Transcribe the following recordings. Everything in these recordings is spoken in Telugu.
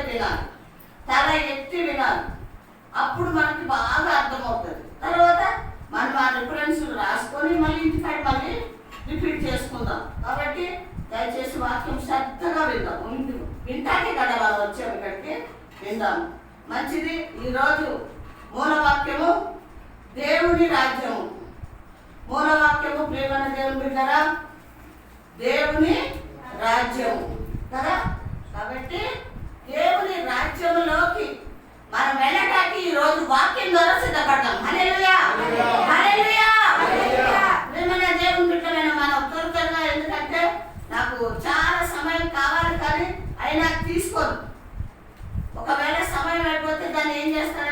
వినాలి, తల ఎత్తి వినాలి. అప్పుడు మనకి బాగా అర్థమవుతుంది. తర్వాత మనం ఆ రిఫరెన్స్ రాసుకొని మళ్ళీ ఇంటికాడ మళ్ళీ రిపీట్ చేసుకుందాం. కాబట్టి దయచేసి వాక్యం శ్రద్ధగా విందాం. వింటాకే కదా వాళ్ళు వచ్చాము ఇక్కడికి, విందాం. మంచిది. ఈరోజు మూలవాక్యము దేవుని రాజ్యము. మూలవాక్యము ప్రియమైన దేవుని బిడ్డరా, దేవుని రాజ్యము కదా. కాబట్టి దేవుని రాజ్యములోకి మనం వెళ్ళటానికి ఈరోజు వాక్యం ద్వారా సిద్ధపడతాం. హల్లెలూయా, హల్లెలూయా. ప్రియమైన దేవుని బిడ్డలైన మనం త్వరగా, ఎందుకంటే నాకు చాలా సమయం కావాలి, కానీ అయినా తీసుకోను. ఒకవేళ సమయం అయిపోతే దాన్ని ఏం చేస్తాను,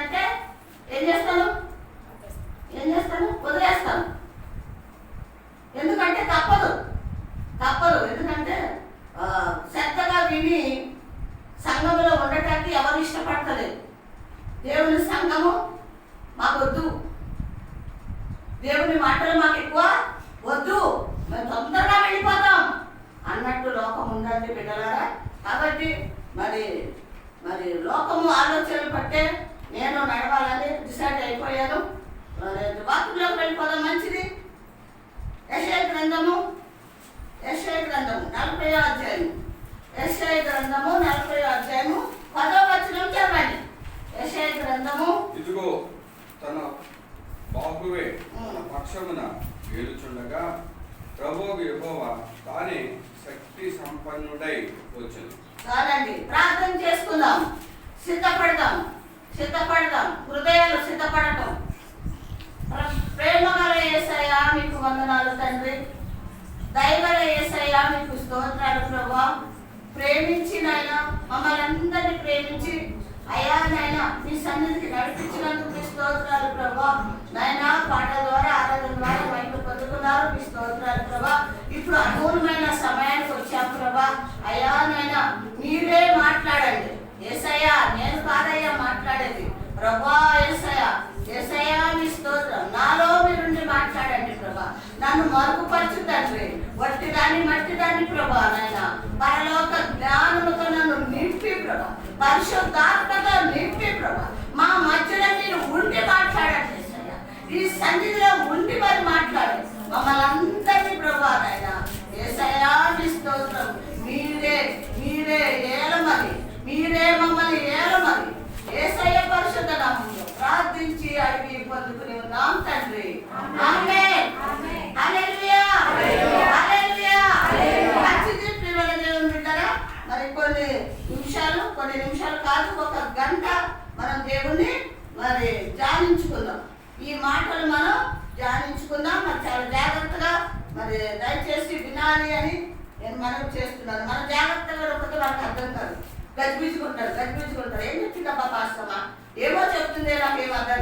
వదిలేస్తాను. ఎందుకంటే తప్పదు. ఎందుకంటే శ్రద్ధగా విని సంఘములో ఉండటానికి ఎవరు ఇష్టపడతలేదు. దేవుని సంఘము మాకు వద్దు, దేవుని మాటలు మాకు ఎక్కువ వద్దు, మేము తొందరగా వెళ్ళిపోతాం అన్నట్టు లోకం ఉందండి బిడ్డలారా. కాబట్టి మరి లోకము ఆలోచనలు పట్టే నేను నడవాలని డిసైడ్ అయిపోయాను. వాక్యంలోకి వెళ్ళిపోదాం. మంచిది. యెషయా గ్రంథము 40వ అధ్యాయము. యెషయా గ్రంథము 40వ అధ్యాయము 10వ వచనం చదవండి. యెషయా గ్రంథము. ఇదిగో తన బాహువే తన పక్షమున ఏలుచుండగా ప్రభువు యెహోవా తానే శక్తి సంపన్నుడై వచ్చెను. చాలండి, ప్రార్థన చేసుకుందాం, సిద్ధపడదాం. హృదయాలు సిద్ధపడటం. ప్రేమగల యేసయ్యా మీకు వందనాలు తండ్రి. దయగల యేసయ్యా మీకు స్తోత్రాలు ప్రభువా. ప్రేమించి నాయన మమ్మల్ని అందరినీ ప్రేమించి అయ్యా నాయన మీ సన్నిధికి నడిపించినందుకు మీ స్తోత్రాలు ప్రభువా. నాయన పాటల ద్వారా, ఆరాధన ద్వారా మైండ్ పొందుకున్నారు, మీ స్తోత్రాలు ప్రభా. ఇప్పుడు అమూలమైన సమయానికి వచ్చాము ప్రభా. అయ్యా నాయన మీరే మాట్లాడండి. యేసయ్యా, నేను కాదయ్యా మాట్లాడేది ప్రభా. యేసయ్యా మీ స్తోత్రం. నాలో మీరుండి మాట్లాడండి ప్రభా. నన్ను మరుగుపరచు తండ్రి. వట్టిదాన్ని మట్టిదాన్ని ప్రభా నాయన పరలోక జ్ఞానముతో నన్ను నింపి ప్రభా, పరిశుద్ధాత్మతో నింపి ప్రభా. మా మధ్యలో మీరు ఉండి మాట్లాడండి యేసయ్యా. ఈ సన్నిధిలో ఉండి మరి మాట్లాడండి మమ్మల్ని అందరినీ ప్రభా నాయన. యేసయ్యా మీ స్తోత్రం. మీరే ఏలమని, మీరే మమ్మల్ని ఏలమని యేసయ్య పరిశుద్ధ నామములో ప్రార్థించి అడిగి పొందుకుని ఉన్నాం తండ్రి. ఆమేన్. హల్లెలూయా, హల్లెలూయా. మంచిది ప్రియమైన దేవుని బిడ్డరా, మరి కొన్ని నిమిషాలు కాదు, ఒక గంట మనం దేవుణ్ణి మరి ధ్యానించుకుందాం. ఈ మాటలు మనం ధ్యానించుకుందాం. మరి చాలా జాగ్రత్తగా మరి దయచేసి వినాలి అని నేను మనవి చేస్తున్నాను. మన జాగ్రత్తగా ఒకటి మనకు అర్థం కాదు. గజిబిజుకుంటారు. ఏం చెప్పిందబ్బా పాస్టమ్మా, ఏమో చెప్తుందే, నాకు ఏం అర్థం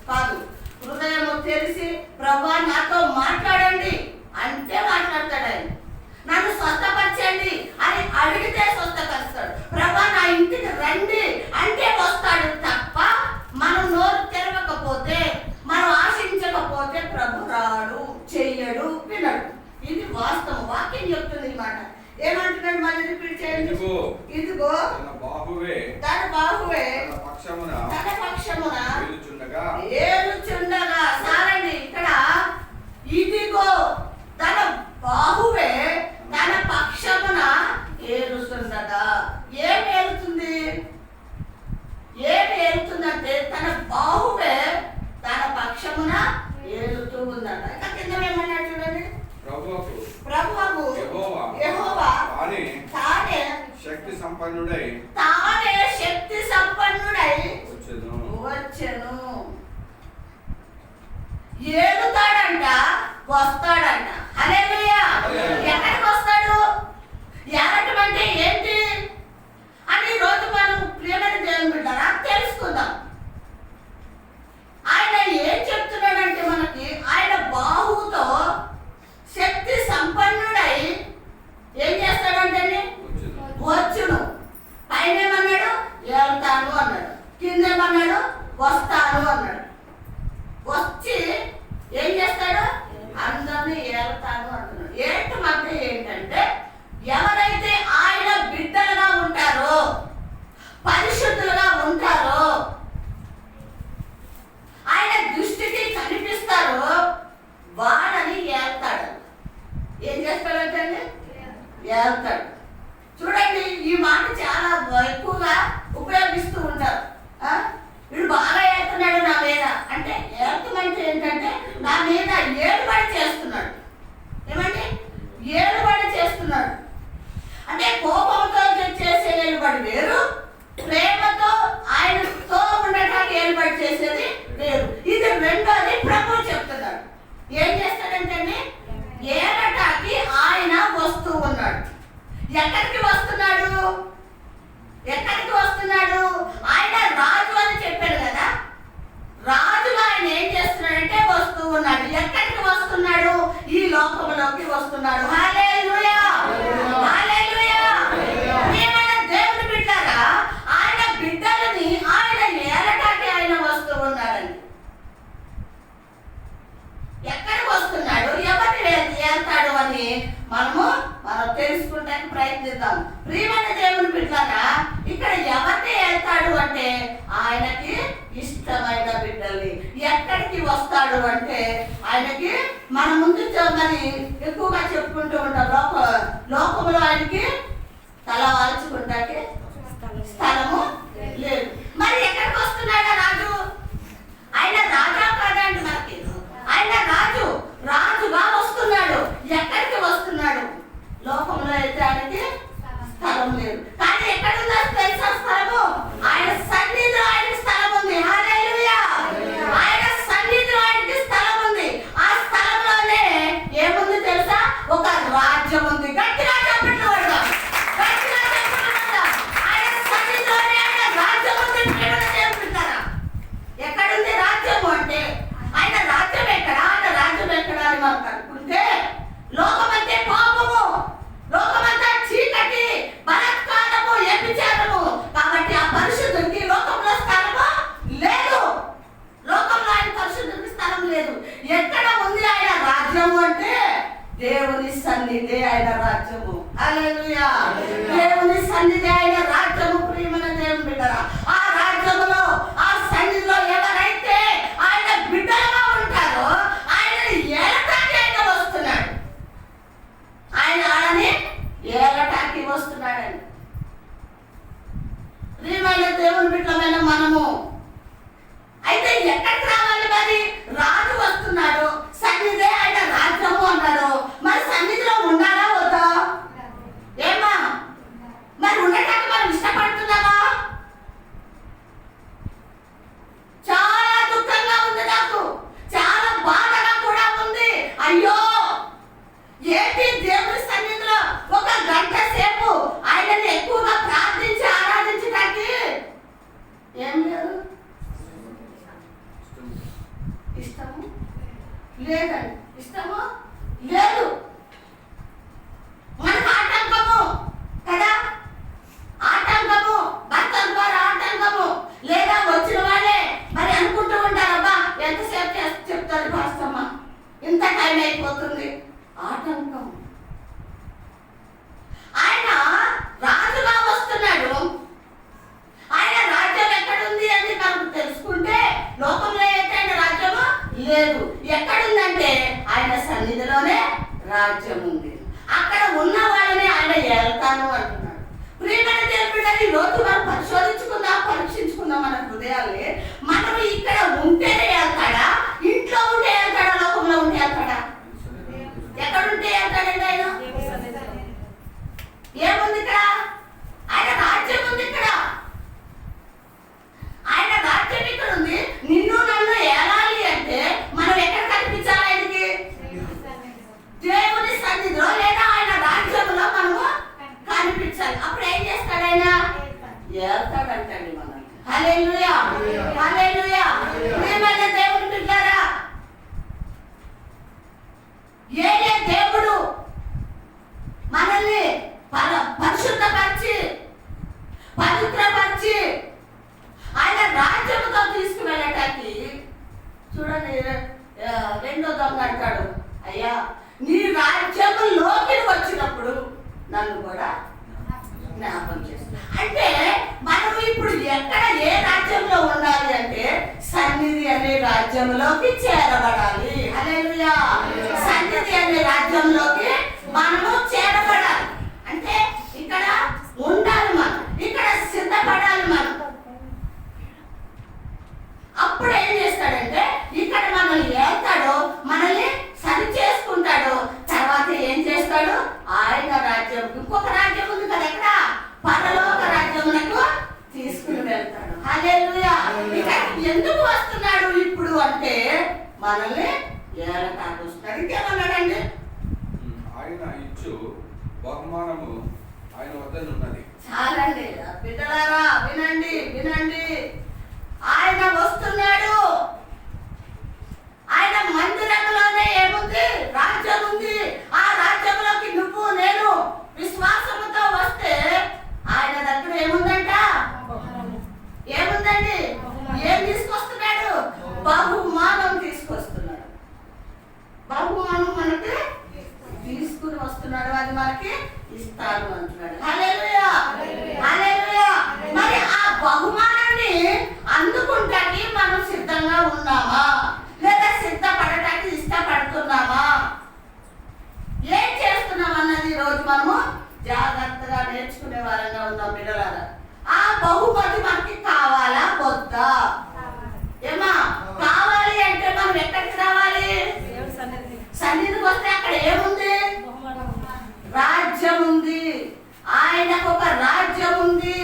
కాదు. హృదయం తెలిసి ప్రభువా నాతో మాట్లాడండి అంటే మాట్లాడతాడు ఆయన. నన్ను స్వస్థపరచండి అని అడిగితే స్వస్థపరుస్తాడు. ప్రభువా నా ఇంటికి రండి అంటే వస్తాడు తప్ప మనం నోరు తెరవకపోతే, మనం ఆశించకపోతే ప్రభు రాడు, చెయ్యడు, వినడు. ఇది వాస్తవం. వాక్యం చెప్తుంది ఈ మాట. ఏమంటున్నాడు మళ్ళీ రిపీట్ చేయండి. ఇదిగో తన బాహువే తన పక్షమున ఏలుచుండగా. సారండి, ఇక్కడ ఇదిగో తన బాహువే తన పక్షమున ఏలుచుండగా. ఏమి ఏలుతుందంటే తన బాహువే తన పక్షమున ఏలుతూ ఉందట. ఇంకా కింద ఏమన్నాడు చూడండి. ప్రభువు యెహోవా తానే శక్తి సంపన్నుడై వచ్చెను. ఏలుతాడంట, వస్తాడంట. హల్లెలూయా. ఎక్కడికి వస్తాడు? ఏలటం అంటే ఏంటి అని ఈరోజు మనం ప్రియమైన దేవుని బిడ్డరా తెలుసుకుందాం. ఆయన ఏం చెప్తున్నాడంటే మనకి, ఆయన బాహువుతో శక్తి సంపన్నుడై ఏం చేస్తాడంటే వచ్చును. పైన ఏమన్నాడు? ఏళ్తాను అన్నాడు. కిందేమన్నాడు? వస్తాను అన్నాడు. వచ్చి ఏం చేస్తాడు? అందరినీ ఏళ్తాను అంటున్నాడు. ఏటం అంటే ఏంటి? ఏలుతాడండి? ఏలుతాడు. చూడండి, ఈ మాట చాలా ఎక్కువగా ఉపయోగిస్తూ ఉంటారు. వీడు బాగా ఏలుతున్నాడు నా మీద అంటే, ఏలుతామంటే ఏంటంటే నా మీద ఏలుబడి చేస్తున్నాడు. ఏమంటే ఏలుబడి చేస్తున్నాడు అంటే కోపంతో చేసే ఏలుబడి వేరు, ప్రేమతో ఆయనతో ఉండటానికి ఏలుబడి చేసేది వేరు. ఇది రెండోది ప్రభు చెప్తున్నాడు. ఏం చేస్తాడంటే ఏలటానికి ఆయన వస్తూ ఉన్నాడు. ఎక్కడికి వస్తున్నాడు? ఎక్కడికి వస్తున్నాడు? ఆయన రాజు అని చెప్పాడు కదా, రాజుగా ఆయన ఏం చేస్తున్నాడంటే వస్తూ ఉన్నాడు. ఎక్కడికి వస్తున్నాడు? ఈ లోకంలోకి వస్తున్నాడు. హల్లెలూయా, హల్లెలూయా. ప్రియమైన దేవుని బిడ్డలారా, ఆయన బిడ్డలని ఆయన ఏలటానికి ఆయన వస్తూ ఉన్నాడండి. ఎక్కడికి వస్తున్నాడు, ఎవరిని ఏల్తాడు అని మనం తెలుసుకుంటానికి ప్రయత్నిద్దాం. ప్రియమైన దేవుని బిడ్డలారా, ఇక్కడ ఎవరిని ఏల్తాడు అంటే ఆయనకి ఇష్టమైన బిడ్డల్ని. ఎక్కడికి వస్తాడు అంటే ఆయనకి మన ముందు మరి ఎక్కువగా చెప్పుకుంటూ ఉంటాం, లోకంలో ఆయనకి తల వాల్చుకుంటానికి స్థలము లేదు. మరి ఎక్కడికి వస్తున్నాడు రాజు? ఆయన రాజా కాదండి, మనకి ఆయన రాజుగా వస్తున్నాడు. ఎక్కడికి వస్తున్నాడు? లోకంలో అయితే ఆయనకి స్థలం లేదు. కానీ ఎక్కడ ఉందో తెలుసా స్థలము? ఆయన సన్నిధిలో ఆయనకి స్థలం ఉంది. హల్లెలూయా. ఆయన సన్నిధిలో ఆయనకి స్థలం ఉంది. ఆ స్థలంలోనే ఏముంది తెలుసా? ఒక రాజ్యం ఉంది. గట్టిగా చెప్పండి వాడుదాం, గట్టిగా చెప్పండి. ఆయన సన్నిధిలోనే ఆయన రాజ్యం ఉంది. ఎక్కడుంది రాజ్యము అంటే ఆయన రాజ్యం ఎక్కడ? ఆయన రాజ్యం ఎక్కడ అని మనం కనుక్కుంటే, లోకమంటే పాపము, లోకమంతా చీకటి, బలాత్కారము, వ్యభిచారము. కాబట్టి ఆ పరిశుద్ధుడికి లోకంలో స్థలము లేదు. లోకంలో ఆయన పరిశుద్ధుడికి స్థలం లేదు. ఎక్కడ ఉంది ఆయన రాజ్యము అంటే దేవుని సన్నిధి ఆయన రాజ్యము. హల్లెలూయా. దేవుని సన్నిధి ఆయన రాజ్యము. ప్రియమైన దేవుని బిడ్డరా, ఆ రాజ్యములో ఆ సన్నిధిలో ఎవరైతే ఆయన బిడ్డలుగా ఉంటారో ఆయనని ఏలటానికి ఆయన వస్తున్నాడు. ఆయన ఆడని ఏలటానికి వస్తున్నాడండి. ప్రియమైన దేవుని బిడ్డలమైన మనము అయితే ఎక్కడికి రావాలి? మరి రాజు వస్తున్నాడు, సన్నిధే ఆయన రాజ్యము అన్నాడు. మరి సన్నిధిలో ఉండాలా వద్దా? ఏమా మరి ఉండటానికి మనం ఇష్టపడుతున్నామా? చాలా దుఃఖంగా ఉంది, నాకు చాలా బాధగా కూడా ఉంది. అయ్యో, ఏంటి దేవుని సన్నిధిలో ఒక గంట సేపు ఆయనని ఎక్కువగా ప్రార్థించి ఆరాధించడానికి ఏం లేదు, ఇష్టము లేదండి, ఇష్టము లేదు. మనకు ఆటంకము కదా, ఆటంకము, భర్త ద్వారా ఆటంకము. లేదా వచ్చిన వాళ్ళే మరి అనుకుంటూ ఉంటారు, అబ్బా ఎంతసేపు చెప్తారు భాస్తమ్మ, ఇంత టైం అయిపోతుంది. ఆటంకం. ఆయన రాజుగా వస్తున్నాడు. ఆయన రాజ్యం ఎక్కడుంది అని మనకు తెలుసుకుంటే, లోకంలో అయితే ఆయన రాజ్యము లేదు. ఎక్కడుందంటే ఆయన సన్నిధిలోనే రాజ్యం ఉంది. అక్కడ ఉన్న వాళ్ళని ఆయన ఏల్తాను అంటున్నాడు. ప్రియమైన దేవుని రోజు మనం పరిశోధించుకుందాం, పరీక్షించుకుందాం మన హృదయాల్ని. మనం ఇక్కడ ఉంటేనే వెళ్తాడా, ఇంట్లో ఉంటే వెళ్తాడా, లోకంలో ఉంటే వెళ్తాడా? ఎక్కడుంటే వెళ్తాడండి ఆయన? ఏముంది ఇక్కడ? ఆయన రాజ్యం ఉంది. ఇక్కడ ఆయన రాజ్యం ఇక్కడ ఉంది. నిన్ను నన్ను ఏలాలి అంటే మనం ఎక్కడ కనిపించాలి? ఆయనకి దేవుని సన్నిధిలో లేదా ఆయన రాజ్యంలో మనము కనిపించాలి. అప్పుడు ఏం చేస్తాడు ఆయన? ఏల్తాడంటండి మనం. హల్లెలూయా, హల్లెలూయా. ప్రియమైన దేవుని బిడ్డలారా, ఏ దేవుడు మనల్ని పరిశుద్ధపరిచి పవిత్రపరిచి ఆయన రాజ్యముతో తీసుకువెళ్ళటానికి, చూడండి రెండో దొంగ అంటాడు, అయ్యా నీ రాజ్యములోకి వచ్చినప్పుడు నన్ను కూడా జ్ఞాపకం చేస్తా. అంటే మనం ఇప్పుడు ఎక్కడ ఏ రాజ్యంలో ఉండాలి అంటే సన్నిధి అనే రాజ్యంలోకి చేరబడాలి. హల్లెలూయా. సన్నిధి అనే రాజ్యంలోకి మనము బహుమానము ఆయన వద్దనున్నది. చాలండి బిడ్డలారా, వినండి వినండి. ఆయన వస్తున్నాడు. ఆయన మందిరంలోనే ఏముంది? రాజ్యం ఉంది. ఆ రాజ్యంలోకి నువ్వు నేను విశ్వాసముతో వస్తే ఆయన దగ్గర ఏముందంట? ఏముందండి? ఏం తీసుకొస్తున్నాడు? బహుమానం తీసుకొస్తున్నాడు. బహుమానం మనకి తీసుకుని వస్తున్నాడు. అది మనకి ఇస్తాడు అంటున్నాడు. హల్లెలూయా, హల్లెలూయా. మరి ఆ బహుమానాన్ని అందుకుంటానికి మనం సిద్ధంగా ఉన్నామా, లేదా సిద్ధపడటానికి ఇష్టపడుతున్నామా, ఏం చేస్తున్నాం అన్నది రోజు మనము జాగ్రత్తగా నేర్చుకునే వారంగా ఉన్నాం బిడ్డలారా. ఆ బహుమతి మనకి కావాలా వద్దా? ఏమా కావాలి అంటే మనం ఎక్కడికి రావాలి? సన్నిధికి వస్తే అక్కడ ఏముంది? రాజ్యం ఉంది. ఆయనకు ఒక రాజ్యం ఉంది.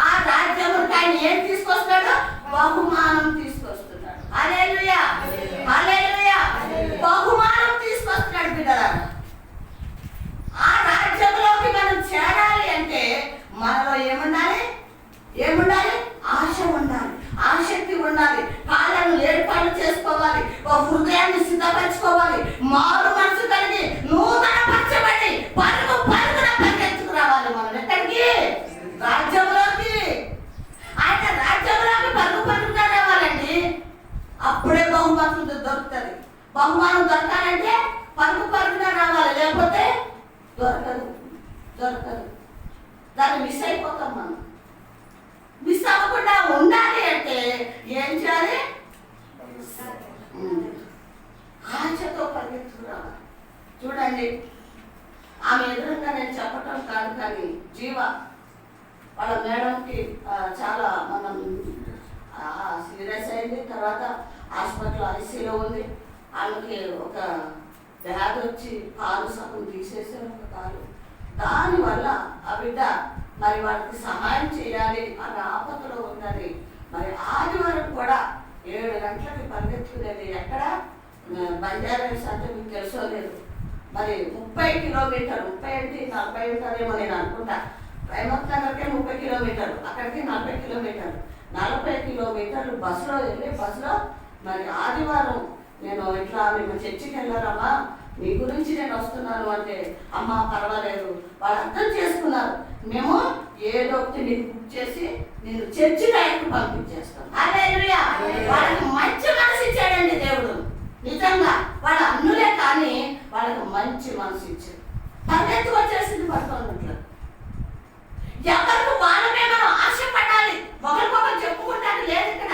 ఆ రాజ్యముకి ఆయన ఏం తీసుకొస్తాడు? బహుమానం తీసుకొస్తున్నాడు. హల్లెలూయా, హల్లెలూయా. బహుమానం తీసుకొస్తున్నాడు బిడ్డలారా. ఆ రాజ్యంలోకి మనం చేరాలి అంటే మనలో ఏముండాలి? ఏముండాలి? ఆశ ఉండాలి, ఆసక్తి ఉండాలి. కాళ్ళను ఏర్పాటు చేసుకోవాలి, ఒక హృదయాన్ని సిద్ధపరచుకోవాలి, మారు మనసు కలిగి నూతన పరచబడి పరుగు పరుగున పరిగెత్తుకు రావాలి. మనం ఎక్కడికి? రాజ్యంలోకి. ఆయన రాజ్యంలోకి పరుగు పరుగున రావాలండి. అప్పుడే బహుమతులు దొరుకుతుంది. బహుమానం దొరకాలంటే పరుగు పరుగున రావాలి, లేకపోతే దొరకదు, దొరకదు. దాన్ని మిస్ అయిపోతాం. మనం మిస్ అవ్వకుండా ఉండాలి అంటే ఏం చేయాలి? ఆశతో పరిగెత్తుకురావాలి. చూడండి, ఆమె ఎదురుగా నేను చెప్పటం కాదు, కానీ జీవ వాళ్ళ మేడంకి చాలా మనం సీరియస్ అయింది. తర్వాత హాస్పిటల్ ఐసీలో ఉంది. ఆమెకి ఒక వ్యాధి వచ్చి కాలు సగం తీసేసారు, ఒక కాలు. దానివల్ల ఆ బిడ్డ మరి వాళ్ళకి సహాయం చేయాలి అన్న ఆపదలో ఉన్నది. మరి ఆదివారం కూడా 7 గంటలకి పరిగెత్తుకునేది. ఎక్కడ? బంజారాస్ అంటే మీకు తెలుసో లేదు. మరి 30 కిలోమీటర్లు, 30 అంటే 40 ఉంటారేమో నేను అనుకుంటా. రైమత్ నగర్కే 30 కిలోమీటర్లు, అక్కడికి 40 కిలోమీటర్లు. 40 కిలోమీటర్లు బస్సులో వెళ్ళి, బస్సులో మరి ఆదివారం నేను ఇట్లా మేము చర్చికి వెళ్ళారమ్మా, మీ గురించి నేను వస్తున్నాను అంటే, అమ్మ పర్వాలేదు, వాళ్ళు అర్థం చేసుకున్నారు. మేము ఏదో ఒకటి నీకు బుక్ చేసి నేను చర్చి టైంకి పంపించేస్తాం. హల్లెలూయా. వాళ్ళకి మంచి మనసు ఇచ్చాడండి దేవుడు. నిజంగా వాళ్ళ అన్నులే కానీ వాళ్ళకి మంచి మనసు ఇచ్చాడు. పరిగెత్తుకు వచ్చేసింది పడుతున్నట్లు. ఎవరికి వాళ్ళమే మనం ఆశపడాలి, ఒకరికొకరు చెప్పుకుంటాను లేదు. ఇక్కడ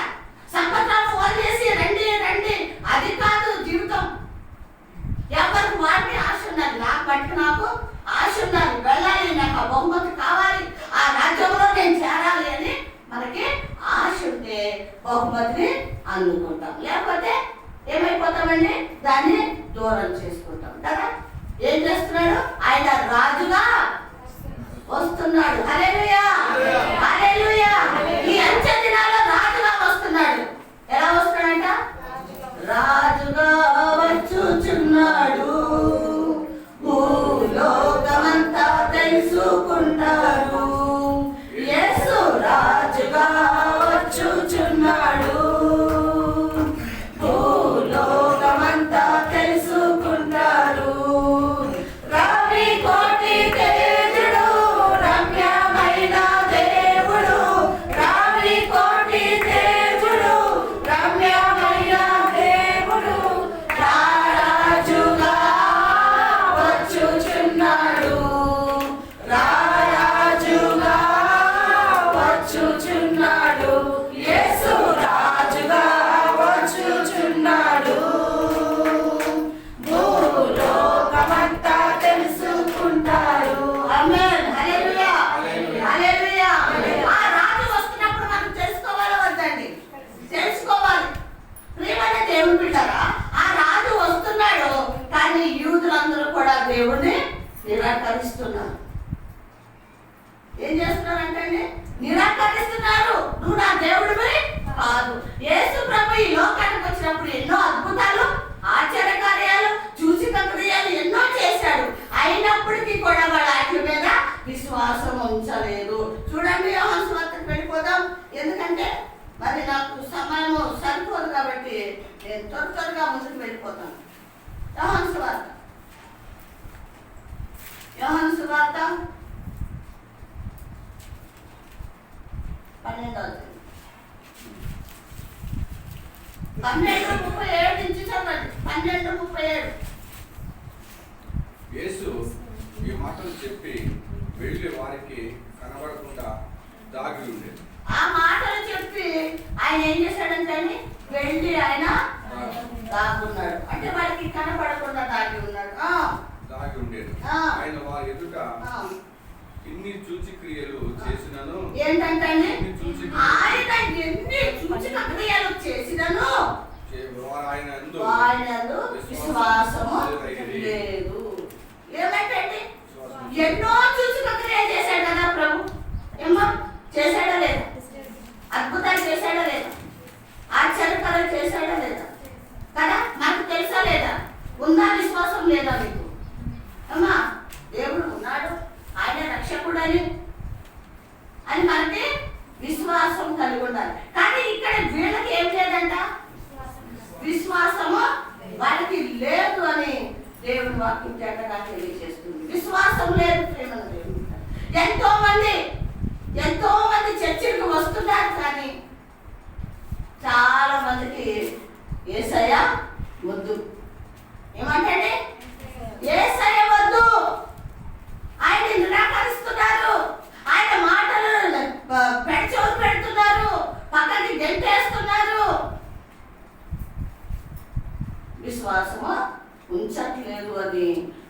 సంపత్రాలు ఫోన్ చేసి రండి రండి, అది కాదు జీవితం. ఎవరికి వారిని ఆశ ఉన్నది. నాకు బట్టి నాకు ఆశ ఉన్నది, వెళ్ళాలి, నాకు ఆ బహుమతి కావాలి, ఆ రాజ్యంలో నేను చేరాలి అని మనకి ఆశ ఉంటే బహుమతిని అందుకుంటాం. లేకపోతే ఏమైపోతామండి? దాన్ని దూరం చేసుకుంటాం కదా. ఏం చేస్తున్నాడు? ఆయన రాజుగా వస్తున్నాడు. హల్లెలూయా, హల్లెలూయా. ఈ అంచె దినాల్లో రాజుగా వస్తున్నాడు. ఎలా వస్తున్నాడంట? రాజుగా వచ్చుచున్నాడు, భూలోకమంతా తెలుసుకుంటాడు. యేసు రాజుగా వచ్చుచున్నాడు, భూలోకమంతా తెలుసుకుంటాడు. రవి కోటి తేజుడు, రమ్యమైన దేవుడు. రవి కోటి తేజుడు, రమ్యమైన దేవుడు. రారాజుగా వచ్చుచున్నాడు, రారాజుగా వచ్చుచున్నాడు. యేసు రాజుగా వచ్చుచున్నాడు, భూలోకమంతా తెలుసుకుంటారు. ఆమేన్. హల్లెలూయా, హల్లెలూయా. ఆ రాజు వస్తున్నప్పుడు మనం తెలుసుకోవాలా వద్దండి? తెలుసుకోవాలి. ప్రియమైన దేవుని బిడ్డలారా, ఆ రాజు వస్తున్నాడు, కానీ యూదులందరూ కూడా దేవుణ్ణి నిరాకరిస్తున్నారు. ఏం చేస్తున్నారంటే నిరాకరిస్తున్నారు. నువ్వు నా దేవుడివి కాదు. యేసు ప్రభు ఈ లోకానికి వచ్చినప్పుడు ఎన్నో అద్భుతాలు, ఆశ్చర్య కార్యాలు, సూచక క్రియలు ఎన్నో చేశాడు. అయినప్పటికీ కూడా వాళ్ళ వాటి మీద విశ్వాసం ఉంచలేదు. చూడండి, యోహాను సువార్తకు వెళ్ళిపోదాం. ఎందుకంటే మరి నాకు సమయం సరిపోదు కాబట్టి నేను త్వరగా ముందుకు వెళ్ళిపోతాను. యోహాను సువార్త 12:37 నుంచి చదవండి. 12:37. యేసు ఈ మాటలు చెప్పి వెళ్ళి వారికి కనబడకుండా దాగి ఉండేది. ఆ మాటలు చెప్పి ఆయన ఏం చేశాడంటే వెళ్ళి ఆయన దాగున్నాడు. అంటే వారికి కనబడకుండా దాగి ఉన్నాడు. దాగి ఉండేది. ఆయన వారి ఎదుట ఇన్ని సూచక్రియలు చేసినను ఏంటంటే ఆయన ఎన్ని సూచక క్రియలు చేసినను ఆయన విశ్వాసము లేదు. ఏమంటే ఎన్నో సూచక క్రియలు చేశాడు కదా ప్రభు. ఏమో చేశాడా లేదా? అద్భుతాలు చేశాడా లేదా? ఆశ్చర్యకరాలు చేశాడా లేదా? కదా మనకు తెలుసా లేదా? ఉందా విశ్వాసం లేదా మీకు? అమ్మా, దేవుడు ఉన్నాడు, ఆయన రక్షకుడని అని మనకి విశ్వాసం కలిగి ఉండాలి. కానీ ఇక్కడ వీళ్ళకి ఏం లేదంట, విశ్వాసము వారికి లేదు అని దేవుని వాక్యం చేతగా తెలియజేస్తుంది. విశ్వాసం లేదు ప్రేమను దేవుడు. ఎంతో మంది చర్చికి వస్తున్నారు, కానీ చాలా మందికి యేసయ్య వద్దు. ఏమంటే యేసయ్య వద్దు, ఆయన నిరాకరిస్తున్నారు, ఆయన మాటలు పెడచెవులు పెడుతున్నారు, పక్కకి గెంటేస్తున్నారు, విశ్వాసము ఉంచట్లేదు అని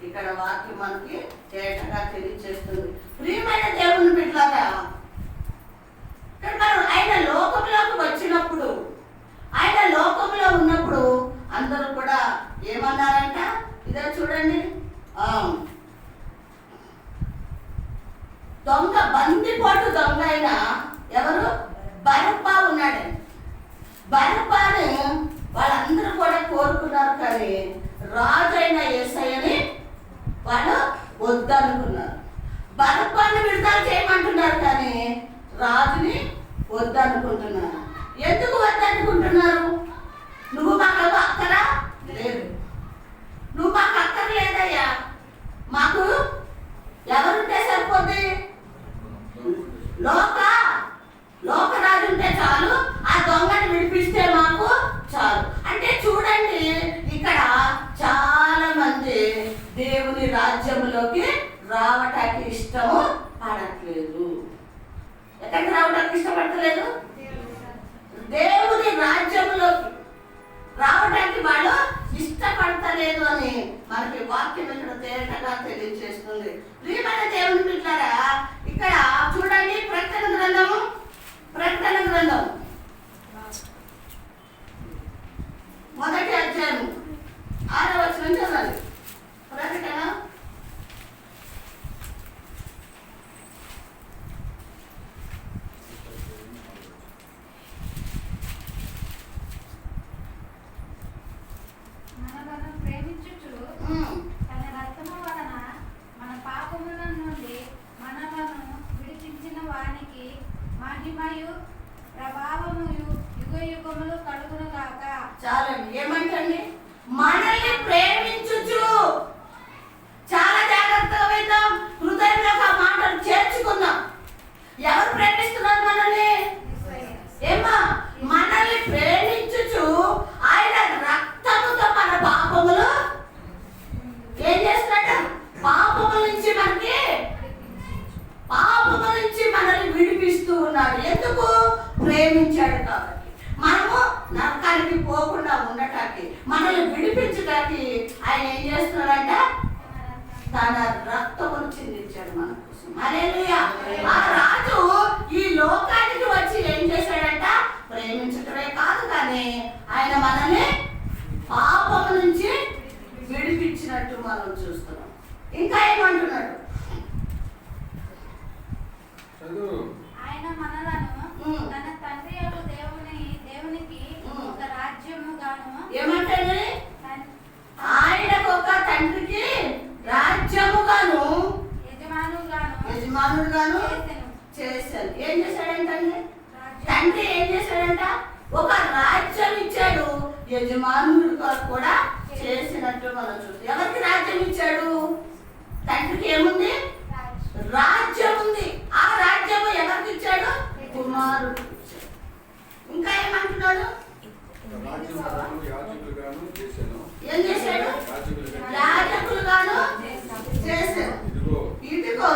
ఇక్కడ వాక్యం మనకి తేటగా తెలియజేస్తుంది. ప్రియమైన దేవుని బిడ్డలారా, మనం ఆయన లోకంలోకి వచ్చినప్పుడు, ఆయన లోకంలో ఉన్నప్పుడు అందరూ కూడా ఏమన్నారంట? ఇదే చూడండి, దొంగ బందిపోటు దొంగ అయిన ఎవరు? బరబ్బా ఉన్నాడండి. బరబ్బాని వాళ్ళందరూ కూడా కోరుకున్నారు, కానీ రాజు అయిన యేసయ్యని వాళ్ళు వద్దనుకున్నారు. బరబ్బాని విడుదల చేయమంటున్నారు, కానీ రాజుని వద్దనుకుంటున్నారు. ఎందుకు వద్దనుకుంటున్నారు? నువ్వు మాకు అక్కరా లేదు, నువ్వు మాకు అక్కర లేదయ్యా, మాకు ఎవరుంటే సరిపోద్ది? లోకరాజు ఉంటే చాలు, ఆ దొంగని విడిపిస్తే మాకు చాలు. అంటే చూడండి, ఇక్కడ చాలా మంది దేవుని రాజ్యంలోకి రావటానికి ఇష్టము పడట్లేదు. ఎక్కడికి రావడానికి ఇష్టపడతలేదు? దేవుని రాజ్యంలోకి రావడానికి వాళ్ళు ఇష్టపడతలేదు అని మనకి వాక్యం ఇక్కడ తేటగా తెలియజేస్తుంది. ప్రియమైన దేవుని బిడ్డలారా, ఇక్కడ చూడండి, ప్రకటన గ్రంథం 1వ అధ్యాయం 6వ వచనం చదవాలి. ప్రకటన చాలండి. ఏమంటండి? మనల్ని ప్రేమించుచు. చాలా జాగ్రత్తగా విందాం, హృదయంలో ఆ మాటలు చేర్చుకుందాం. ఎవరు ప్రేమిస్తున్నారు మనల్ని? ఏమా, మనల్ని ప్రేమించుచు ఆయన రక్తముతో మన పాపములు ఏం చేస్తున్నాడు? పాపముల నుంచి మనల్ని విడిపిస్తూ ఉన్నాడు. ఎందుకు? ప్రేమించాడు కాబట్టి. మనము నరకానికి పోకుండా ఉండటానికి, మనల్ని విడిపించడానికి ఆయన ఏం చేస్తున్నాడంట? తన రక్తమును చిందించాడు మన కోసం. హల్లెలూయా. ఆ రాజు ఈ లోకానికి వచ్చి ఏం చేశాడంట? ప్రేమించటమే కాదు, కానీ ఆయన మనల్ని పాపము నుంచి విడిపించినట్టు మనం చూస్తున్నాం. ఇంకా ఏమంటున్నాడు? ఆయన మనలను తన తండ్రి యొక్క దేవునికి ఒక రాజ్యము గాను. ఏమంటే ఆయనకు ఒక తండ్రికి రాజ్యము యజమానుడుగాను చేశాను. ఏం చేశాడంటండి? తండ్రి ఏం చేశాడంట? ఒక రాజ్యం ఇచ్చాడు, యజమానుడుగా కూడా చేసినట్టు మనం చూస్తాం. ఎవరికి రాజ్యం ఇచ్చాడు? తండ్రికి ఏముంది? రాజ్యం ఉంది. ఆ రాజ్యము ఎవరికి ఇచ్చాడు? కుమారుడు ఇచ్చాడు. ఇంకా ఏమంటున్నాడు? ఏం చేశాడు? యాజకులుగాను చేశాడు. ఇదిగో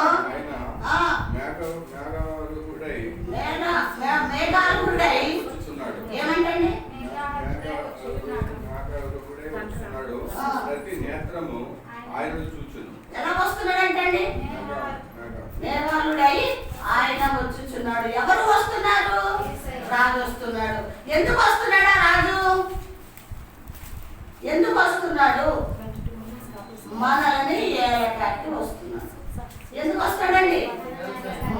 మేఘాలుడై ఏమంటండి? ప్రతి నేత్రము ఆయన చూచును. ఎలా వస్తున్నాడంటండి? మేఘాలుడై ఆయన వచ్చుచున్నాడు. ఎవరు వస్తున్నారు? రాజు వస్తున్నాడు. ఎందుకు వస్తున్నాడా రాజు? ఎందుకు వస్తున్నాడు? మనల్ని ఏలటానికి వస్తున్నాడు. ఎందుకు వస్తాడండి?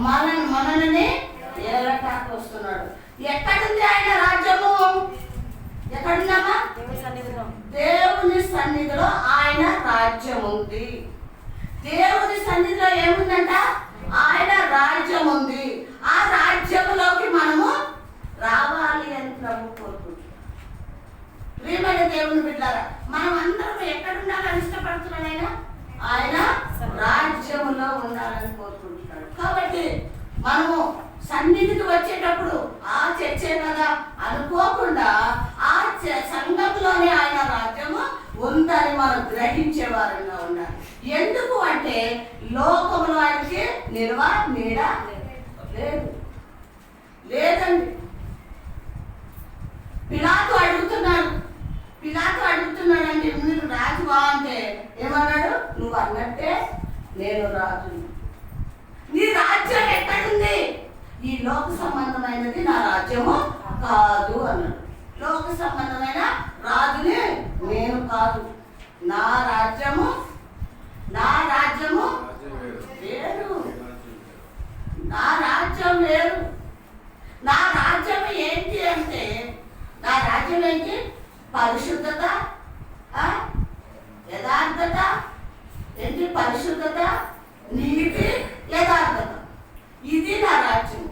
మనల్ని ఏలటానికి వస్తున్నాడు. ఎక్కడుంది ఆయన రాజ్యము? ఎక్కడుందమ్మా? దేవుని సన్నిధిలో ఆయన రాజ్యం ఉంది. దేవుని సన్నిధిలో ఏముందంట? ఆయన రాజ్యం ఉంది. ఆ రాజ్యంలోకి మనము రావాలి అని ప్రభు కోరుకుంటున్నాడు. ప్రియమైన దేవుని బిడ్డలారా, మనం అందరం ఎక్కడ ఉండాలని ఇష్టపడుతున్నాడు? ఆయన రాజ్యములో ఉండాలని కోరుకుంటున్నాడు. కాబట్టి మనము సన్నిధికి వచ్చేటప్పుడు ఆ చర్చే కదా అనుకోకుండా ఆ సంఘంలోనే ఆయన రాజ్యము ఉందని మనం గ్రహించే వారంగా ఉండాలి. ఎందుకు అంటే లోకంలో ఆయనకి నిల్వ నీడ లేదు, లేదండి. పిలాతు అడుగుతున్నాడండి, మీరు రాజువా అంటే ఏమన్నాడు? నువ్వు అన్నట్టే నేను రాజు. నీ రాజ్యం ఎక్కడుంది? ఈ లోక సంబంధమైనది నా రాజ్యము కాదు అన్నాడు. లోక సంబంధమైన రాజుని నేను కాదు. నా రాజ్యము వేరు. నా రాజ్యం వేరు. నా రాజ్యం ఏంటి అంటే, నా రాజ్యం ఏంటి? పరిశుద్ధత, యథార్థత. ఏంటి పరిశుద్ధత? నీతి, యథార్థత. ఇది నా రాజ్యం.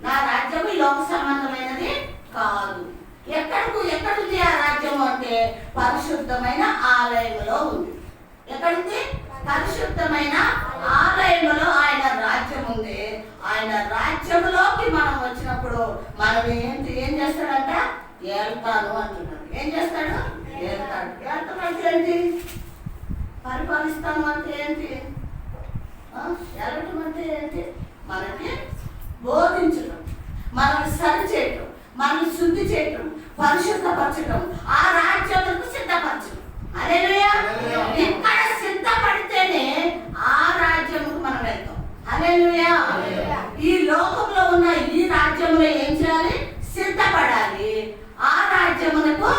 నా రాజ్యం ఈ లోక సంబంధమైనది కాదు. ఎక్కడుంది ఆ రాజ్యం అంటే పరిశుద్ధమైన ఆలయంలో ఉంది. ఎక్కడుంది? పరిశుద్ధమైన ఆలయంలో ఆయన రాజ్యం ఉంది. ఆయన రాజ్యంలోకి మనం వచ్చినప్పుడు మనం ఏం చేస్తాడంట? ఏళ్తాను అంటున్నాడు. ఏం చేస్తాడు? ఏళ్తాడు. ఏళ్తాం అంటే ఏంటి? పరిపాలిస్తాను అంటే ఏంటి? ఏలటం అంటే ఏంటి? మనకి బోధించడం, మనల్ని సరి చేయటం, మనల్ని శుద్ధి చేయటం, పరిశుద్ధపరచడం, ఆ రాజ్యాలకు సిద్ధపరచడం. హల్లెలూయా. ఇక్కడ సిద్ధపడితేనే ఆ రాజ్యముకు మనం వెళ్తాం. హల్లెలూయా. ఈ లోకంలో ఉన్న ఈ రాజ్యంలో ఏం చేయాలి? సిద్ధపడాలి. ఆ రాజ్యమునకు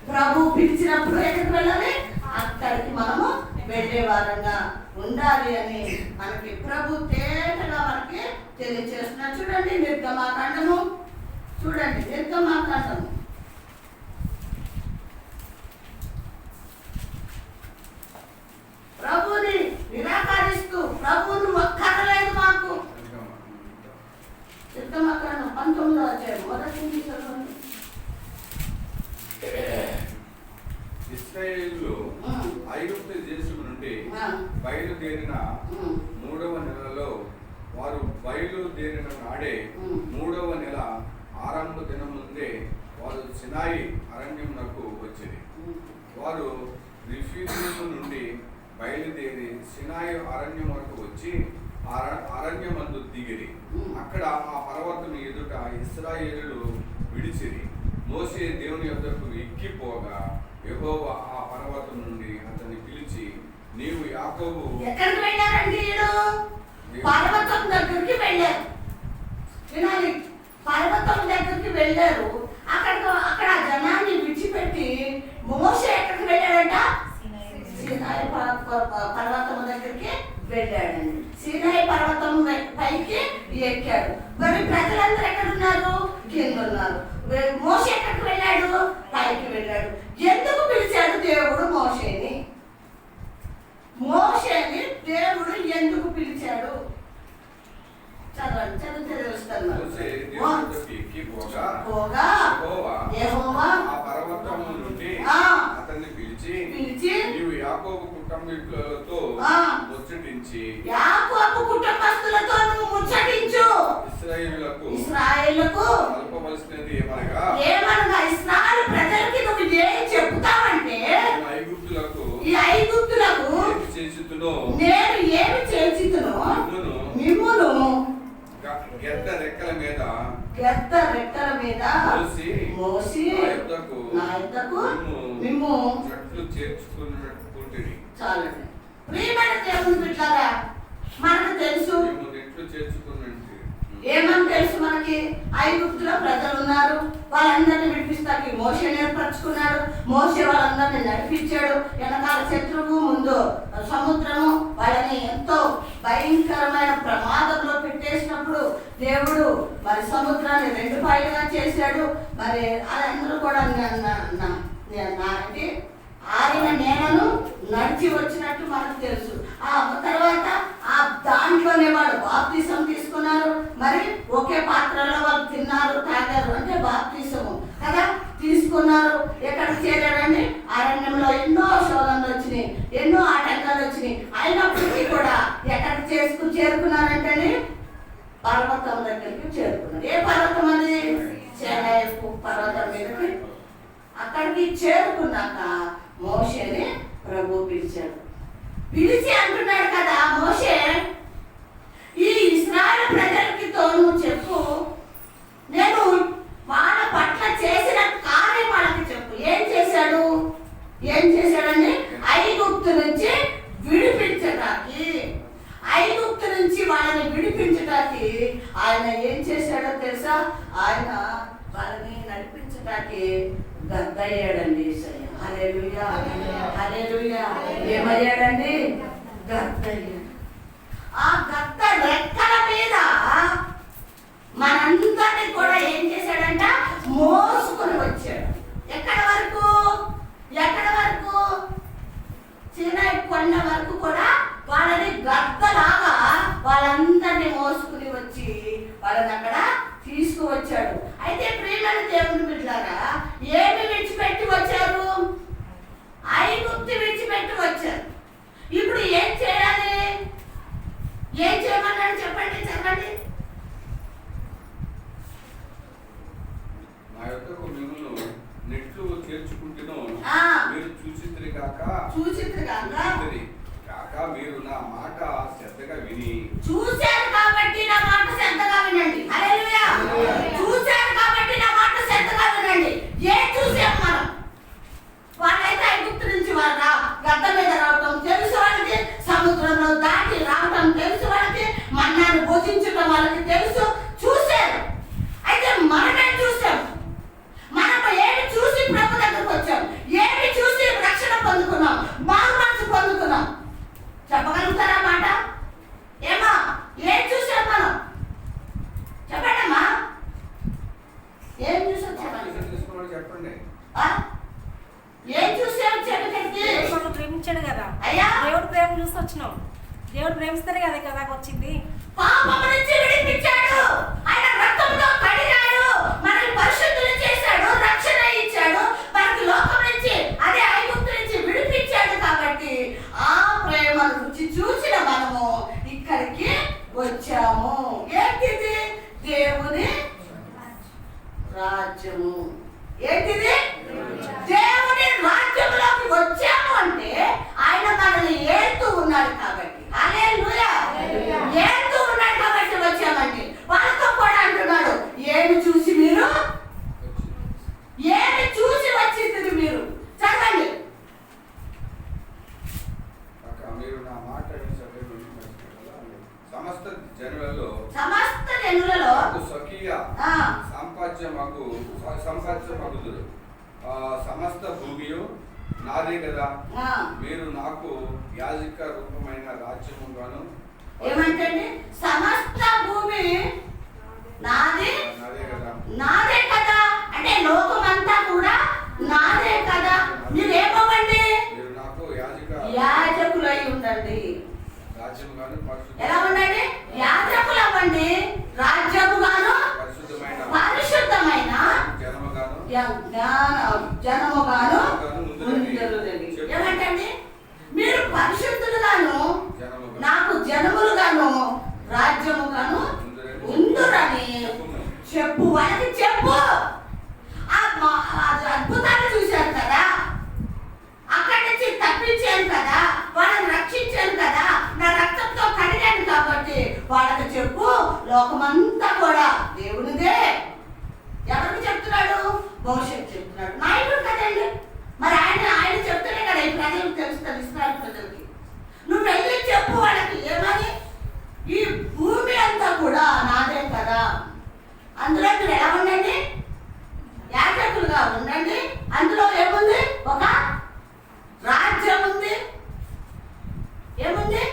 ప్రభు పిలిచినప్పుడు ఎక్కడికి వెళ్ళాలి? అక్కడికి మనము వెళ్ళే వారంగా ఉండాలి అని మనకి ప్రభు తేటగా మనకి తెలియజేస్తున్నారు. చూడండి నిర్గమాకాండము, చూడండి నిర్గమాకాండము. ప్రభుని నిరాకరిస్తూ ప్రభువును ఒక్కరలేదు మాకు. నిర్గమాకాండం 19వ అధ్యాయం మొదటి నుంచి చదవండి. ఇశ్రాయేలు ఐగుప్తు దేశం నుండి బయలుదేరిన 3వ నెలలో, వారు బయలుదేరిన నాడే 3వ నెల ఆరంభ దినం ముందే వారు సినాయి అరణ్యమునకు వచ్చింది. వారు రిఫీదీము నుండి బయలుదేరి సినాయి అరణ్యం వరకు వచ్చి అరణ్యమందు దిగిరి. అక్కడ ఆ పర్వతం ఎదుట ఇశ్రాయేలులు విడిచిరి. మోసే దేవుని యొద్దకు ఎక్కిపోగా యెహోవా ఆ పర్వతం నుండి అతన్ని పిలిచి, నీవు యాకోబు. ఎక్కడికి వెళ్ళారండి? పర్వతం దగ్గరికి వెళ్ళారు. వినాలి, పర్వతం దగ్గరికి వెళ్ళారు. అక్కడ జనాన్ని విడిచిపెట్టి మోసే ఎక్కడికి వెళ్ళాడంట? సీనాయి పర్వతం దగ్గరికి వెళ్ళాడండి. సీనాయి పర్వతం పైకి ఎక్కాడు. మరి ప్రజలందరూ ఎక్కడున్నారు? కింద ఉన్నారు. మోసే ఎక్కడికి వెళ్ళాడు? పైకి వెళ్ళాడు. ఎందుకు పిలిచాడు దేవుడు మోషేని? మోషేని దేవుడు ఎందుకు పిలిచాడు అన్నారు. మోషే దేవుని యొద్దకు ఎక్కి పోగా పోగా యెహోవా ఆ పర్వతము నుండి ఆ అతన్ని పిలిచి నీవు యాకోబు కుటుంబీకులతో ఆ ముచ్చటించి యాకోబు కుటుంబస్తులతో నువ్వు ముచ్చటించు. ఇశ్రాయేలుకు కలపవలసినది ఏమనగా ఇశ్రాయేలు ప్రజలకి నువ్వు ఏం చెప్తావంటే ఈ ఐగుప్తులకు నేను ఏమి చేసితునో మిమ్మును గెద్ద రెక్కల మీద మోసి నా యొద్దకు మిమ్ము చేర్చుకున్నట్టు చాలండి. ప్రియమైన దేవుని బిడ్డలారా, మనకు తెలుసు ఏమని తెలుసు మనకి, ఐగుప్తులో ప్రజలు ఉన్నారు, వాళ్ళందరినీ విడిపిస్తానికి మోషే ఏర్పరచుకున్నాడు. మోషే వాళ్ళందరినీ నడిపించాడు. వెనకాల శత్రువు, ముందు సముద్రము వాళ్ళని ఎంతో భయంకరమైన ప్రమాదంలో పెట్టేసినప్పుడు దేవుడు మరి సముద్రాన్ని 2 పాయలుగా చేశాడు. మరి అందరూ కూడా ఆరిన నేలను నడిచి వచ్చినట్టు మనకు తెలుసు. ఆ తర్వాత ఆ దాంట్లోనే వాళ్ళు బాప్తిసం తీసుకున్నారు. మరి ఒకే పాత్రలో వాళ్ళు తిన్నారు, తాగారు, అంటే బాప్తిసము కదా తీసుకున్నారు. ఎక్కడికి చేరారండి? అరణ్యంలో ఎన్నో శోధనలు వచ్చినాయి, ఎన్నో ఆటంకాలు వచ్చినాయి. అయినప్పటికీ కూడా ఎక్కడికి చేరుకున్నారంటే పర్వతం దగ్గరికి చేరుకున్నారు. ఏ పర్వతం అది? సేనాయిపు పర్వతం మీదకి. అక్కడికి చేరుకున్నాక మోషేని ప్రభు పిలిచాడు. పిలిచి అంటున్నాడు కదా, మోషే ఈ ఇశ్రాయేలు ప్రజలకి తోను చెప్పు, నేను వాళ్ళ పట్ల చేసిన కార్యం వాళ్ళకి చెప్పు. ఏం చేశాడండి? ఐగుప్తు నుంచి వాళ్ళని విడిపించడానికి ఆయన ఏం చేశాడో తెలుసా? ఆయన వాళ్ళని నడిపించడానికి గద్దయ్యాడండి. హల్లెలూయా, హల్లెలూయా. ఏమయ్యాడండి? గద్దయ్యాడు. ఆ గద్ద రెక్కల మీద మనందరినీ కూడా ఏం చేశాడంట? మోసుకొని వచ్చాడు. ఎక్కడ వరకు? సీనాయి కొండ వరకు కూడా వాళ్ళని గద్దలాగా వాళ్ళందరినీ మోసుకుని వచ్చి వాళ్ళని అక్కడ తీసుకువచ్చాడు. అయితే ప్రియమైన దేవుని బిడ్డలారా, ఏమి విడిచిపెట్టి వచ్చారు? ఐగుప్తు విడిచిపెట్టి వచ్చారు. ఇప్పుడు ఏం చేయాలి? ఏం చేయమన్నాడు చెప్పండి, చెప్పండి. నా యొద్దకు మిమ్మును నెట్లు చేర్చుకుంటేను మీరు చూసిద్రి కాక మీరు నా మాట శ్రద్ధగా విని. చూశారు కాబట్టి నా మాట శ్రద్ధగా వినండి. హల్లెలూయా. చూశారు కాబట్టి నా మాట శ్రద్ధగా వినండి. ఏం చూసాం మనం? వాళ్ళైతే ఐగుప్తు నుంచి వాళ్ళ గద్ద మీద రావటం తెలుసు వాళ్ళకి, సముద్రంలో దాటి రావటం తెలుసు వాళ్ళకి, మన్నాను భోజించటం వాళ్ళకి తెలుసు, చూశారు. అయితే మనమే చూసాం. మనం ఏమి చూసి ప్రభు దగ్గరకు వచ్చాం? ఏమి చూసి రక్షణ పొందుకున్నాం, మారుమనసు పొందుకున్నాం? చెప్పగలుగుతారా మాట? ఏమా ఏం చూసాం మనం? చెప్పండి అమ్మా, ఏం చూసాం? చెప్పండి. ఏం చూసాం? చెప్పండి. దేవుడు ప్రేమించాడు కదా, అయ్యా దేవుడు ప్రేమ చూసి వచ్చినాం. దేవుడు ప్రేమిస్తేనే కదా కదా వచ్చింది. పాపం నుంచి విడిపించాడు, ఆయన రక్తంతో కడిగాడు, మనల్ని పరిశుద్ధులు చేశాడు, రక్షణ ఇచ్చాడు, మనకి లోకం నుంచి అదే ఐగుప్తు నుంచి విడిపించాడు. కాబట్టి ఆ ప్రేమను రుచి చూసిన మనము ఇక్కడికి వచ్చాము. ఏంటిది? దేవుని రాజ్యము. ఏంటిది? దేవుని రాజ్యంలోకి వచ్చాము అంటే ఆయన మనల్ని ఏడుతూ ఉన్నాడు కాబట్టి. హల్లెలూయా. ఏడుతూ ఉన్నాడు కాబట్టి వచ్చామండి. వాళ్ళతో కూడా అంటున్నాడు, ఏమి చూసి వచ్చింది మీరు? చదవండి. మీరు నా మాట సమస్త జనులలో స్వకీయ సంపాద్యమగుదురు. సమస్త భూమియు నాదే కదా, మీరు నాకు యాజక రూపమైన రాజ్యముగాను. ఏమంటే సమస్త భూమి నాదే కదా, అంటే లోకమంతా కూడా నాదే కదా. మీరేమవ్వండి? మీరు నాకు యాజకులై ఉండండి. రాజ్యముగాను. ఎలా ఉండండి? యాజకులు అవ్వండి, రాజ్యముగాను జనముగాను ఉండుదురని. ఏమంటండి? మీరు పరిశుద్ధులుగాను నాకు జనములుగాను రాజ్యముగాను ఉండురని చెప్పు. వాళ్ళకి చెప్పు. అద్భుతాలు చూశారు కదా, అక్కడి నుంచి తప్పించాను కదా, వాళ్ళని రక్షించాను కదా, నా రక్తంతో కడిగాను కాబట్టి వాళ్ళకి చెప్పు. లోకమంతా కూడా దేవునిదే. ఎవరికి చెప్తున్నాడు? భవిష్యత్తు చెప్తున్నాడు. నాయకుడు కదండి. మరి ఆయన చెప్తేనే కదా ఈ ప్రజలకు తెలుస్తుంది, ఇస్రాయేల్ ప్రజలకి. నువ్వు వెళ్ళి చెప్పు వాళ్ళకి. ఏమని? ఈ భూమి అంతా కూడా నాదే కదా, అందులో మీరు ఎలా ఉండండి? యాజకులుగా ఉండండి. అందులో ఏముంది? ఒక రాజ్యం ఉంది. ఏముంది?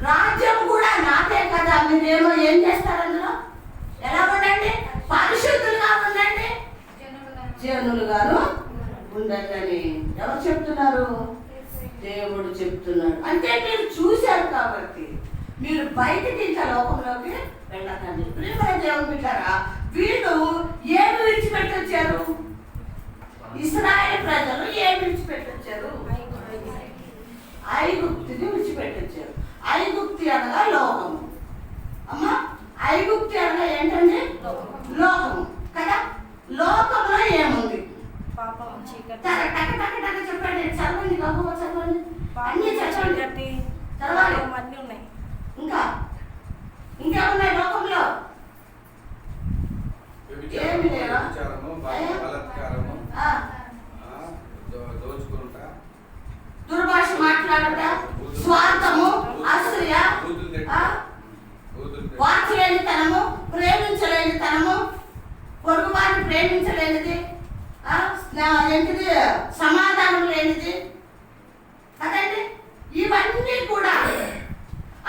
రాజ్యం కూడా నాదే కదా. మీరేమో ఏం చేస్తారు? అందులో ఎలా ఉండండి? పరిశుద్ధులుగా ఉండండి, జనులుగాను ఉండండి అని ఎవరు చెప్తున్నారు? దేవుడు చెప్తున్నాడు. అంటే మీరు చూశారు కాబట్టి మీరు బయటికి ఇంకా లోకంలోకి వెళ్ళకండి. ప్రియమైన దేవుడు బిడ్డలారా, వీళ్ళు ఏమి విడిచిపెట్టొచ్చారు? ఇశ్రాయేలు ప్రజలు ఏమి విడిచిపెట్టొచ్చారు? ఐగుప్తిని విడిచిపెట్టొచ్చారు. ఐగుప్తి అనగా లోకము. అమ్మా, ఐగుప్తి అనగా ఏంటండి? లోకము కదా. లోకంలో ఏముంది? చెప్పండి, చదవండి, గొప్ప చదవండి, అన్ని చదవండి, చదవాలి. అన్నీ ఉన్నాయి. ఇంకేమున్నాయి లోకంలో? ఏమి లేవా? దుర్భాష మాట్లాడుట, స్వార్థము, అసూయ, వాత్సల్యతనము, ప్రేమించలేనితనము, పొరుగువారిని ప్రేమించలేనిది, ఏంటిది? సమాధానం లేనిది కదండి. ఇవన్నీ కూడా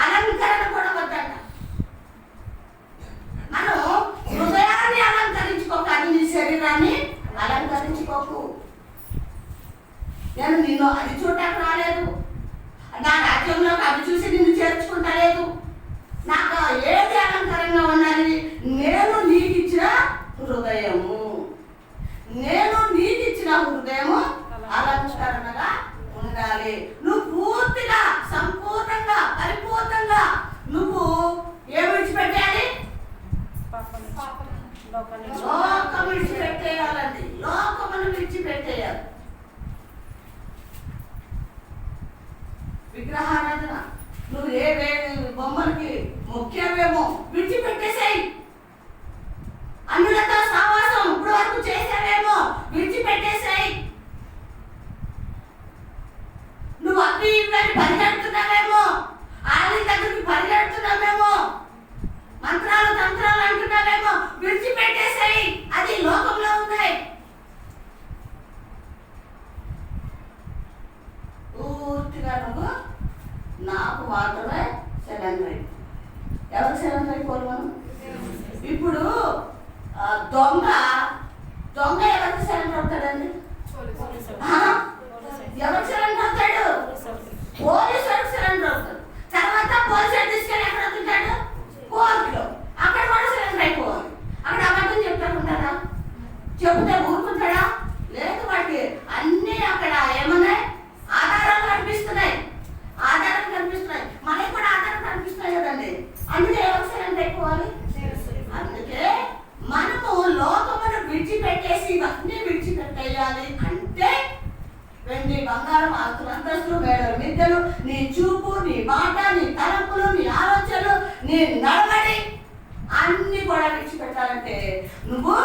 అలంకరణ కూడా వద్దంట. మనం హృదయాన్ని అలంకరించుకోక, నీ శరీరాన్ని అలంకరించుకోకు. నేను నిన్ను అది చూడటానికి రాలేదు, నా రాజ్యంలోకి అవి చూసి నిన్ను చేర్చుకుంటలేదు. నాకు ఏది అలంకరంగా ఉండాలి? నేను నీకు ఇచ్చిన హృదయము, నేను నీకు ఇచ్చిన హృదయము అలంకరణగా ఉండాలి. నువ్వు పూర్తిగా, సంపూర్ణంగా, పరిపూర్ణంగా నువ్వు ఏమి విడిచిపెట్టాలి? లోకం విడిచిపెట్టేయాలండి. లోకమును విడిచిపెట్టేయాలి. విగ్రహారాధన, నువ్వు ఏ బొమ్మలకి ముఖ్యమేమో విడిచిపెట్టేసాయి. అన్యులతో సహవాసం ఇప్పుడు వరకు చేసావేమో విడిచిపెట్టేసాయి. నువ్వు అవి ఇవన్నీ పరిగెడుతున్నావేమో, ఆది దగ్గరికి పరిగెడుతున్నావేమో, మంత్రాలు తంత్రాలు అంటున్నావేమో, విడిచిపెట్టేసాయి. అది లోకంలో ఉన్నాయి. పూర్తిగా నువ్వు నాకు మాత్రమే సరెండర్ అయిపో. ఎవరికి సరెండర్ అయిపోవాలి మనం? ఇప్పుడు దొంగ ఎవరికి సరెండర్ అవుతాడండి? ఎవరికి సరెండర్ అవుతాడు? పోలీసులకు సరెండర్ అవుతాడు. తర్వాత పోలీసు తీసుకెళ్ళి ఎక్కడ అవుతుంటాడు? కోర్టులో. అక్కడ కూడా సరెండర్ అయిపోవాలి. అక్కడ అబద్ధం చెప్తాకుంటారా? చెబితే ఊరుకుంటాడా? లేదు. వాటికి అన్నీ అక్కడ ఏమన్నాయి? ఆధారాలు కనిపిస్తున్నాయి. మనకి కూడా ఆధారాలు కనిపిస్తున్నాయి కదండి. అందుకే ఎవరు సరెండర్ అయిపోవాలి? అందుకే మనము లోకమును విడిచిపెట్టేసి ఇవన్నీ విడిచిపెట్టేయాలి. అంటే వెండి బంగారం, ఆస్తులు, అంతస్తులు, మేడలు, మిద్దెలు, నీ చూపు, నీ మాట, నీ తలంపులు, నీ ఆలోచనలు, నీ నడవడి అన్ని కూడా విడిచిపెట్టాలంటే నువ్వు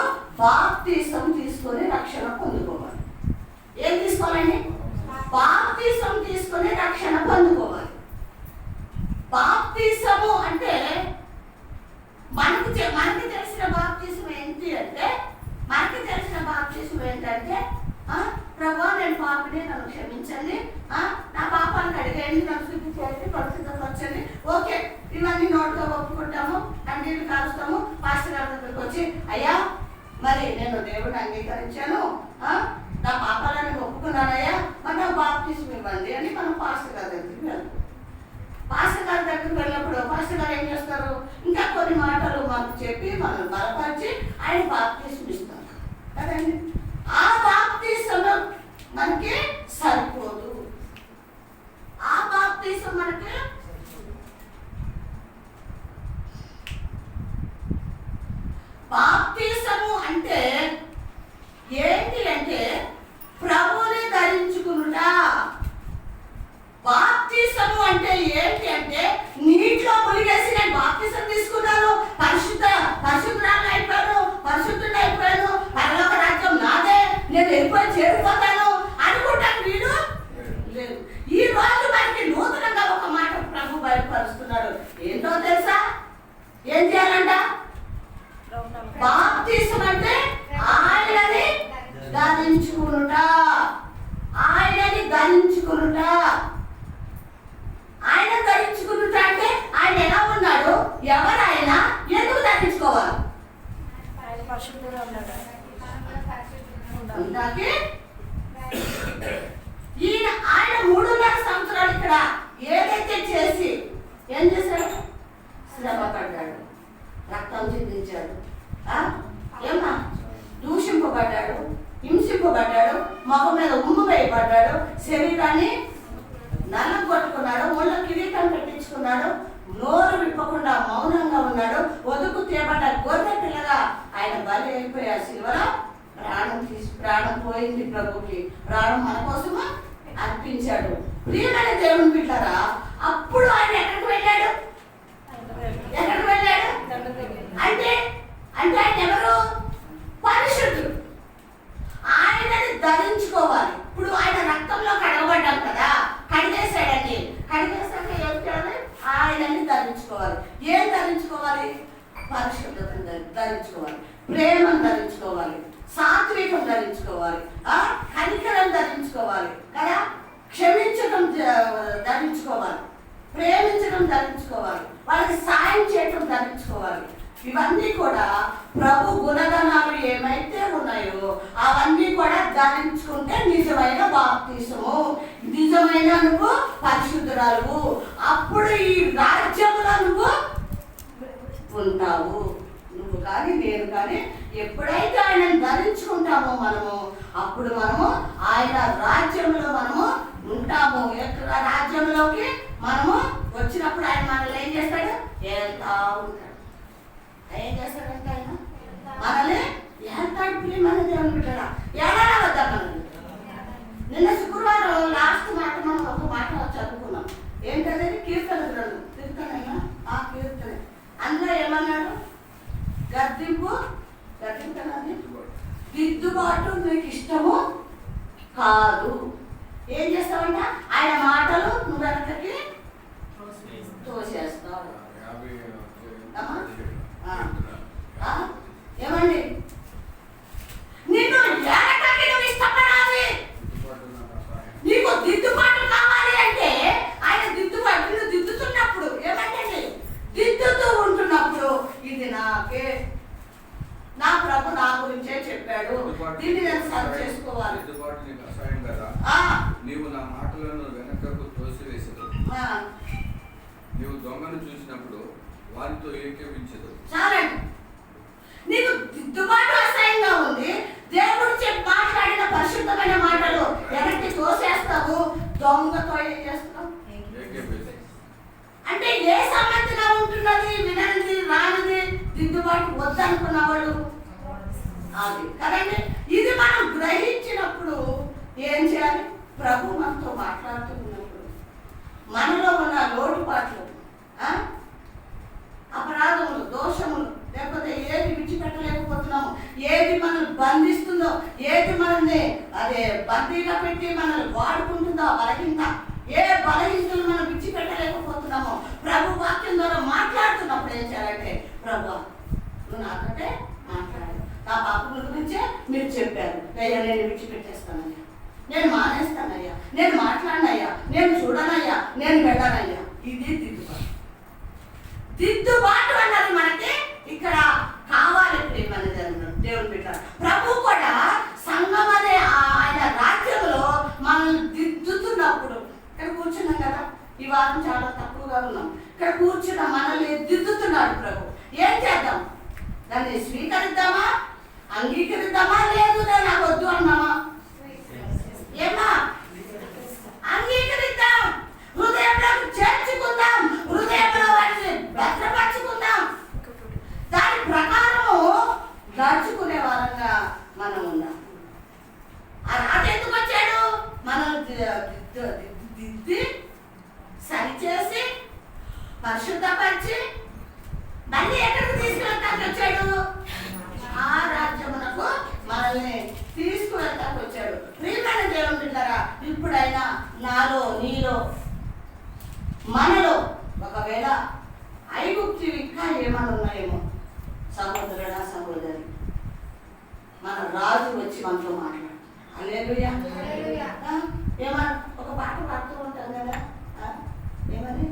బాప్తిసం తీసుకొని రక్షణ పొందుకోవాలి. ఏం తీసుకోవాలండి? బాప్తిసం తీసుకొని రక్షణ పొందుకోవాలి. బాప్తిసము అంటే మనకి తెలిసిన బాప్తిసం ఏంటి అంటే, ప్రభా నేను పాపని, నన్ను క్షమించండి, నా పాపాలను అడిగేయండి, నన్ను శుద్ధి చేయండి, పరిశుద్ధపరచండి. ఓకే, ఇవన్నీ నోట్తో ఒప్పుకుంటాము, కన్నీళ్ళు కాలుస్తాము. పాస్టర్ గారి దగ్గరికి వచ్చి, అయ్యా మరి నేను దేవుడిని అంగీకరించాను, నా పాపాలను ఒప్పుకున్నానయ్యా, మరి నా బాప్తిసం ఇవ్వండి అని మనం పాస్టర్ గారి దగ్గరికి వెళ్తాం. పాస్టర్ గారి దగ్గరికి వెళ్ళినప్పుడు పాస్టర్ గారు ఏం చేస్తారు? ఇంకా కొన్ని మాటలు మనకు చెప్పి మనం బలపరిచి ఆయన బాప్తిసం ఇస్తారు కదండి. ఆ బాప్తిసము మనకి సరిపోదు. ఆ బాప్తిసం మనకి బాప్తిసము అంటే ఏంటి అంటే ప్రభువుని ధరించుకునుట. బాప్తిసము అంటే ఏంటి అంటే నీటిలో మునిగేసి నేను బాప్తిసం తీసుకున్నాను, పరిశుద్ధురాలు అయిపోయాను, పరిశుద్ధుని అయిపోయాను, పరలోక రాజ్యం నాదే, నేను వెళ్ళిపోయి చేరిపోతాను అనుకుంటాను వీడు లేదు. ఈ రోజు మనకి నూతనంగా ఒక మాట ప్రభు బయలుపరుస్తున్నాడు. ఏంటో తెలుసా? ఏం చేయాలంట? బాప్తిసం అంటే ఆయనని ధరించుకునుట. ఆయనని ధరించుకునుట. ఆయన ధరించుకునుట అంటే ఆయన ఎలా ఉన్నాడు, ఎవరు ఆయన, ఎందుకు ధరించుకోవాలి? ఈయన ఆయన 3.5 సంవత్సరాలు ఇక్కడ ఏదైతే చేసి ఏం చేశాడు? శ్రమ పడ్డాడు, రక్తం చిందించాడు, ఏమన్నా దూషింపబడ్డాడు, హింసింపబడ్డాడు, ముఖం మీద ఉమ్ము వేయబడ్డాడు, శరీరాన్ని నల్లం కొట్టుకున్నాడు, ఒళ్ళ కిరీటం పెట్టించుకున్నాడు, నోరు విప్పకుండా మౌనంగా ఉన్నాడు. వదుకు తేబడ్డ గొర్రె పిల్లగా ఆయన బలి అయిపోయాడు. సిలువలో ప్రాణం పోయింది ప్రభుకి, ప్రాణం మన కోసము అర్పించాడు. ప్రియమైన దేవుని బిడ్డలారా, అప్పుడు ఆయన ఎక్కడికి వెళ్ళాడు? ఎక్కడికి వెళ్ళాడు అంటే ఆయన ఎవరు? పరిశుద్ధుడు. ఆయనని ధరించుకోవాలి. ఇప్పుడు ఆయన రక్తంలో కడగబడ్డాం కదా, కడిగేశాడండి. కడిగేశాక ఏం చేయాలి? ఆయనని ధరించుకోవాలి. ఏం ధరించుకోవాలి? పరిశుద్ధతను ధరించుకోవాలి, ప్రేమను ధరించుకోవాలి, సాత్వికం ధరించుకోవాలి, కనికరం ధరించుకోవాలి కదా, క్షమించడం ధరించుకోవాలి, ప్రేమించడం ధరించుకోవాలి, వాళ్ళకి సాయం చేయడం ధరించుకోవాలి. ఇవన్నీ కూడా ప్రభు గుణగణాలు ఏమైతే ఉన్నాయో అవన్నీ కూడా ధరించుకుంటే నిజమైన బాప్తిసము, నిజమైన నువ్వు పరిశుద్ధురాలు. అప్పుడు ఈ రాజ్యంలో నువ్వు ఉంటావు. నువ్వు కానీ నేను కానీ ఎప్పుడైతే ఆయనను ధరించుకుంటామో మనము, అప్పుడు మనము ఆయన రాజ్యంలో మనము ఉంటాము. రాజ్యంలోకి మనము వచ్చినప్పుడు ఆయన మనల్ని ఏం చేస్తాడు? వెళ్తా ఉంటాడు. ఏం చేస్తాడంటే ఆయన మనల్ని వెళ్తాడు. ప్రియమైన దేవుని బిడ్డరా, ఎలా వద్దా మనల్ని? నిన్న శుక్రవారం లాస్ట్ మాట మనం ఒక మాట చదువుకున్నాం. ఏంటంటే కీర్తన గ్రంథం, కీర్తన ఆ కీర్తన అందులో ఏమన్నాడు? దిద్దుబాటు నీకు ఇష్టము కాదు. ఏం చేస్తావంట? ఆయన మాటలు నువ్వు వెనకకి తోసేస్తావు. ఏమండి, నీకు ఎనకకి నువ్వు ఇష్టపడాలి, నీకు దిద్దుబాటు కావాలి అంటే ఆయన దిద్దుబాటు నువ్వు దిద్దుతున్నప్పుడు ఏమంటే దిద్దుతూ ఉంటున్నప్పుడు ఇది నాకే, నా ప్రభు నా గురించే చెప్పాడు, దీన్ని నేను సరి చేసుకోవాలి. నీవు నా మాటలను వెనకకు తోసివేసదు, నీవు దొంగను చూసినప్పుడు వారితో ఏకీవించదు. చాలండి, నీకు దిద్దుబాటు అసహ్యంగా ఉంది, దేవుడు చెప్పి మాట్లాడిన పరిశుద్ధమైన మాటలు వెనక్కి తోసేస్తావు, దొంగతో ఏం చేస్తావు? అంటే ఏ సమ్మతిగా ఉంటున్నది? విననిది, రానిది, దిద్దుబాటు వద్దనుకున్న వాళ్ళు అది కదండి. ఇది మనం గ్రహించినప్పుడు ఏం చేయాలి? ప్రభు మనతో మాట్లాడుతూ ఉన్నప్పుడు మనలో ఉన్న లోటుపాట్లు, అపరాధములు, దోషములు, లేకపోతే ఏది విడిచిపెట్టలేకపోతున్నాము, ఏది మనల్ని బంధిస్తుందో, ఏది మనల్ని అదే బందీగా పెట్టి మనల్ని వాడుకుంటుందో బలహీనత, ఏ బలహీనతలు మనం విడిచిపెట్టలేకపోతున్నామో ప్రభు వాక్యం ద్వారా మాట్లాడుతున్నప్పుడు ఏం చేయాలంటే, ప్రభు నువ్వు నాకంటే మాట్లాడు, నా పాపముల గురించే మీరు చెప్పారు అయ్యా, నేను విడిచిపెట్టేస్తానయ్యా, నేను మానేస్తానయ్యా, నేను మాట్లాడనయ్యా, నేను చూడనయ్యా, నేను వెళ్ళనయ్యా. ఇది దిద్దుబాటు. దిద్దుబాటు అన్నది మనకి ఇక్కడ కావాలి. ప్రియమైన దేవుని బిడ్డ, ప్రభు కూడా సంఘం అనే ఆయన రాజ్యంలో మనల్ని దిద్దుతున్నప్పుడు, ఇక్కడ కూర్చున్నాం కదా, ఈ వారం చాలా తక్కువగా ఉన్నాం, ఇక్కడ కూర్చున్న మనల్ని దిద్దుతున్నాడు ప్రభు. ఏం చేద్దాం? దాన్ని స్వీకరిద్దామా? అంగీకరిద్దామా? లేదు నేను నాకు వద్దు అన్నామా? ఏమా? అంగీకరిద్దాం, హృదయంలో చేర్చుకుందాం, హృదయంలో వాటిని భద్రపరచుకుందాం, దాని ప్రకారము నడుచుకునే వారంగా మనం ఉన్నాం. అదెందుకు వచ్చాడు? మనం దిద్ది సరిచేసి పరిశుద్ధపరిచి మళ్ళీ ఎక్కడికి తీసుకువెళ్తానికి వచ్చాడు? ఆ రాజ్యమునకు మనల్ని తీసుకువెళ్తానికి వచ్చాడు. ప్రియమైన దేవుని బిడ్డలారా, ఇప్పుడైనా నాలో నీలో మనలో ఒకవేళ ఐగుప్తు ఇంకా ఏమైనా ఉన్నాయేమో, సహోదరుడా సహోదరి, మన రాజు వచ్చి మనతో మాట్లాడు. హల్లెలూయా. ఏమన్నా ఒక పాట పాడుతూ ఉంటాం కదా, ఏమని?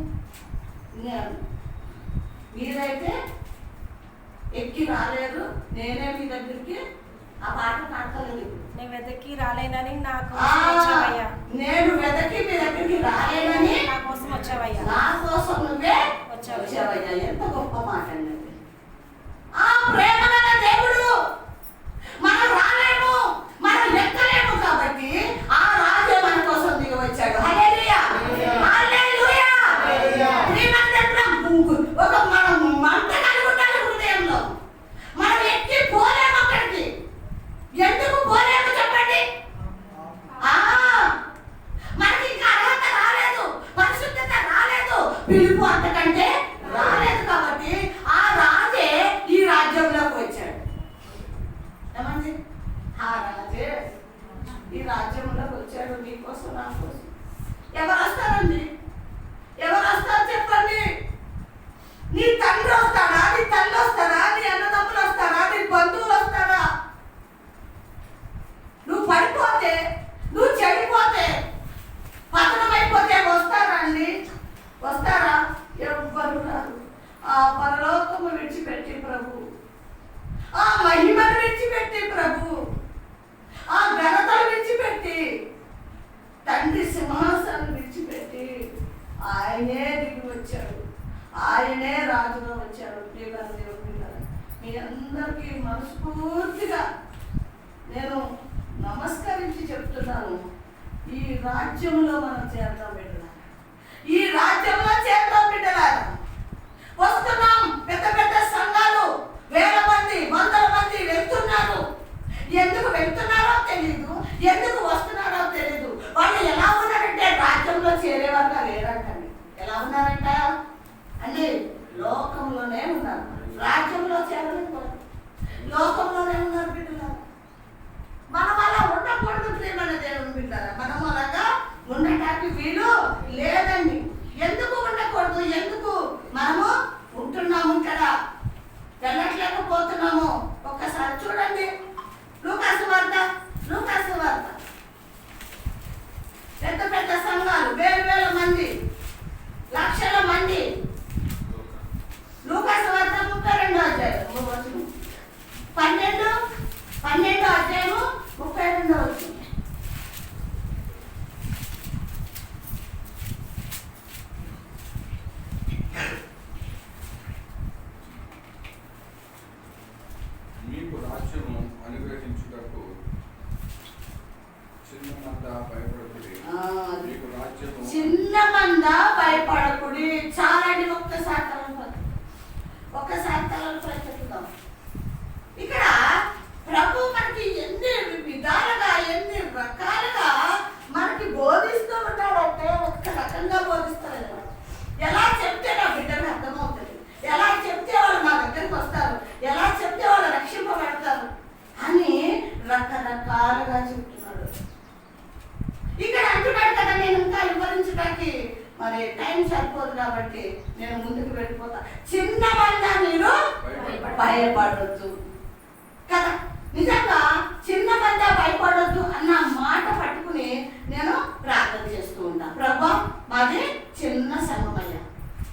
మీరైతే ఎక్కి రాలేరు, నేనే మీ దగ్గరికి. ఆ పాట పాడతలేదు. నేను వెతకి రాలేనని నా కోసం వచ్చావయ్యా. నేను వెతకి మీ దగ్గరికి రాలేనని నా కోసం వచ్చావయ్యా. నా కోసం నువ్వే వచ్చావయ్యా. ఎంత గొప్ప మాట అండి. ఆ ప్రేమ గల దేవుడు మనం రాలేము, మనం ఎక్కలేము కాబట్టి ఆ రాజు మన కోసం దిగి వచ్చాడు. హల్లెలూయా, హల్లెలూయా. ఒక మనం మంట కలిగి ఉండాలి హృదయంలో. మనం ఎక్కి పోలేము అక్కడికి. ఎందుకు పోలేము చెప్పండి? మనకి ఇంకా అర్హత రాలేదు, పరిశుద్ధత రాలేదు, పిలుపు అంతకంటే రాలేదు కాబట్టి ఆ రాజే ఈ రాజ్యంలోకి వచ్చాడు. ఏమండి? ఆ రాజే ఈ రాజ్యంలోకి వచ్చాడు నీకోసం, నా కోసం. ఎవరు వస్తారండి? ఎవరు వస్తారు చెప్పండి? నీ తండ్రి వస్తాడా? నీ తల్లి వస్తారా? నీ అన్నదమ్ములు వస్తారా? నీ బంధువులు వస్తారా? నువ్వు పడిపోతే, నువ్వు చెడిపోతే, పతనమైపోతే వస్తారా అండి? వస్తారా? ఎవ్వరు రారు. ఆ పరలోకము విడిచిపెట్టి ప్రభు, ఆ మహిమను విడిచిపెట్టి ప్రభు, ఆ ఘనతను విడిచిపెట్టి, తండ్రి సింహాసనం విడిచిపెట్టి ఆయనే దిగి వచ్చాడు. ఆయనే రాజుగా వచ్చాడు. మీ అందరికీ మనస్ఫూర్తిగా నేను నమస్కరించి చెప్తున్నాను, ఈ రాజ్యంలో మనం చేద్దాం బిడ్డలారా. ఈ రాజ్యంలో చేద్దాం బిడ్డలారా. వస్తున్నాం, పెద్ద పెద్ద సంఘాలు వేల మంది, వందల మంది వెళ్తున్నారు. ఎందుకు వెళ్తున్నారో తెలీదు, ఎందుకు వస్తున్నారో తెలీదు. వాళ్ళు ఎలా ఉన్నారంటే రాజ్యంలో చేరేవారుగా లేరంటండి. ఎలా ఉన్నారంట అంటే లోకంలోనే ఉన్నారు, రాజ్యంలో చేరలేదు. లోకంలోనే ఉన్నారు బిడ్డలారా. మనం అలా ఉండకూడదు ప్రియమైన దేవుని బిడ్డలారా. మనం అలాగా ఉండటానికి వీలు లేదండి. ఎందుకు ఉండకూడదు? ఎందుకు మనము ఉంటున్నాము కదా, వెళ్ళట్లేకపోతున్నాము? ఒక్కసారి చూడండి లూకాసు వార్త. లూకాసు వార్త పెద్ద పెద్ద సంఘాలు, వేల వేల మంది, లక్షల మంది. లూకాసు వార్త 32వ అధ్యాయం 12వ అధ్యాయము 32వ వచనం. మీకు రాజ్యము అనుగ్రహించుటకు చిన్న మంద భయపడకుడి. మీకు రాజ్యము చిన్న మంద భయపడకుడి. చాలండి. ఒక్కసారి తలను పైకెత్తుదాం. ఇక్కడ ప్రభు మనకి ఎన్ని విధాలుగా, ఎన్ని రకాలుగా మనకి బోధిస్తూ ఉంటాడంటే ఒక్క రకంగా బోధిస్తాడు. ఎలా చెప్తే నా బిడ్డకు అర్థమవుతుంది, ఎలా చెప్తే వాళ్ళు నా దగ్గరికి వస్తారు, ఎలా చెప్తే వాళ్ళు రక్షింపబడతారు అని రకరకాలుగా చెప్తున్నాడు. ఇక్కడ అంటున్నాడు కదా, నేను ఇంకా వివరించడానికి మరి టైం సరిపోదు కాబట్టి నేను ముందుకు వెళ్ళిపోతా. చిన్న మంద మీరు భయపడొద్దు కదా. నిజంగా చిన్న మంద భయపడొద్దు అన్న మాట పట్టుకుని నేను ప్రార్థన చేస్తూ ఉంటాను. ప్రభా, మాది చిన్న సంఘమయ్యా,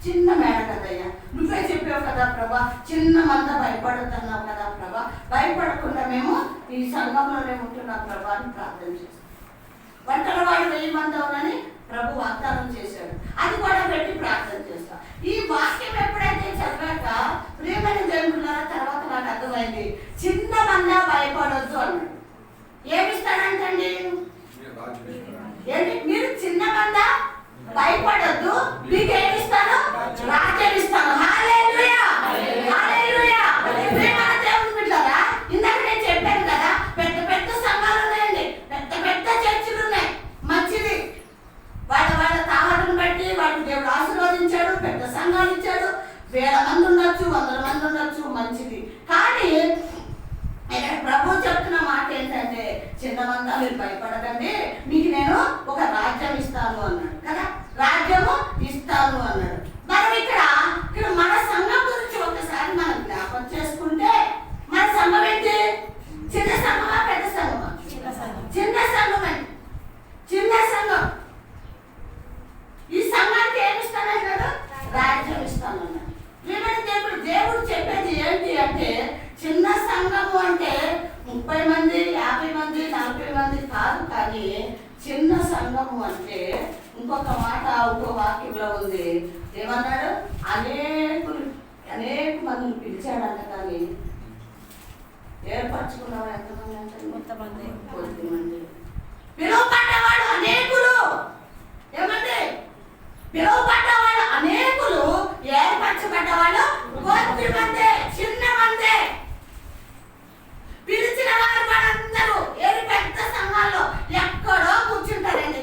చిన్న మేడ కదయ్యా, నువ్వే చెప్పావు కదా ప్రభా, చిన్న మంద భయపడొద్దు అన్నావు కదా ప్రభా, భయపడకుండా మేము ఈ సంఘంలోనే ఉంటున్నాం ప్రభా అని ప్రార్థన చేస్తాం. వంటల వాడు 1000 మంది అవునని ప్రభు వాగ్దానం చేశాడు. అది కూడా పెట్టి ప్రార్థన చేస్తాం. ఈ వాక్యం ఎప్పుడైతే చదివాక ప్రియమైన దేవులారా, తర్వాత నాకు అర్థమైంది, చిన్న మంద ఏంటి మీరు చిన్న మంద భయపడొద్దు, మీకు ఏమి ఇస్తాను? రాజ్యం ఇస్తాను. హల్లెలూయా హల్లెలూయా. ప్రియమైన దేవుని బిడ్డలారా, ఇందాక నేను చెప్పాను కదా, పెద్ద పెద్ద సంఘాలు ఉన్నాయండి, పెద్ద పెద్ద చర్చిలు ఉన్నాయి. మంచిది, వాళ్ళ తాహతను బట్టి వాళ్ళకి దేవుడు ఆశీర్వదించాడు, పెద్ద సంఘాలు ఇచ్చాడు. 1000 మంది ఉండొచ్చు, 100 మంది ఉండొచ్చు, మంచిది. కానీ ఇక్కడ ప్రభు చెప్తున్న మాట ఏంటంటే, చిన్న మంద మీరు భయపడకండి, మీకు నేను ఒక రాజ్యం ఇస్తాను అన్నాడు కదా. రాజ్యము ఇస్తాను అన్నాడు. మనం ఇక్కడ మన సంఘం గురించి ఒకసారి మనం జ్ఞాపకం చేసుకుంటే, మన సంఘం ఏంటి? చిన్న సంఘమా పెద్ద సంఘమా? చిన్న సంఘం అండి, చిన్న సంఘం. ఈ సంఘానికి ఏమి ఇస్తానన్నాడు? రాజ్యం ఇస్తాను అన్నాడు. దేవుడు చెప్పేది ఏంటి అంటే, చిన్న సంఘము అంటే 30 మంది, 50 మంది, 40 మంది కాదు. కానీ చిన్న సంఘము అంటే ఇంకొక మాట, ఇంకో వాక్యంలో ఉంది. ఏమన్నాడు? అనేక మందిని పిలిచాడంట, కానీ ఏర్పరచుకున్నవాడు ఎంతమంది అంటే కొద్దిమంది. పిలువబడ్డవాడు అనేకులు. ఏమంటే పిలువబడ్డవాడు అనేకులు, ఏర్పరచబడ్డవాడు కొద్దిమందే, చిన్న మందే. పిలిచిన వారు వాళ్ళందరూ ఏది పెద్ద సంఘాల్లో ఎక్కడో కూర్చుంటారండి.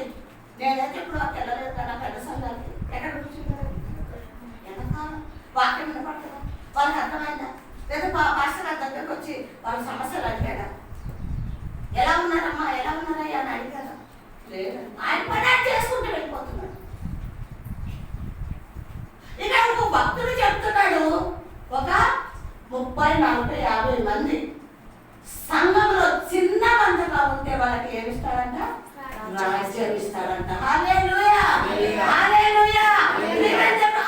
నేనైతే ఇప్పుడు వెళ్ళలేదు కదా పెద్ద సంఘాలకి. ఎక్కడ కూర్చుంటారు? ఎంతకాలం వాక్యం వినపడుతుందా? వాళ్ళకి అర్థమైందా? లేదా పాస్టర్ గారి దగ్గరకు వచ్చి వాళ్ళ సమస్యలు అడిగాడా? ఎలా ఉన్నారమ్మా, ఎలా ఉన్నారయ్యా అని అడిగారా? లేదు, ఆయన పని ఆయన చేసుకుంటూ వెళ్ళిపోతున్నాడు. ఇక ఒక భక్తుడు చెప్తున్నాడు, ఒక 30, 40, 50 మంది సంఘంలో చిన్న మందిగా ఉంటే వాళ్ళకి ఏమిస్తాడంట? రాజ్యం ఇస్తాడంట. హల్లెలూయా హల్లెలూయా.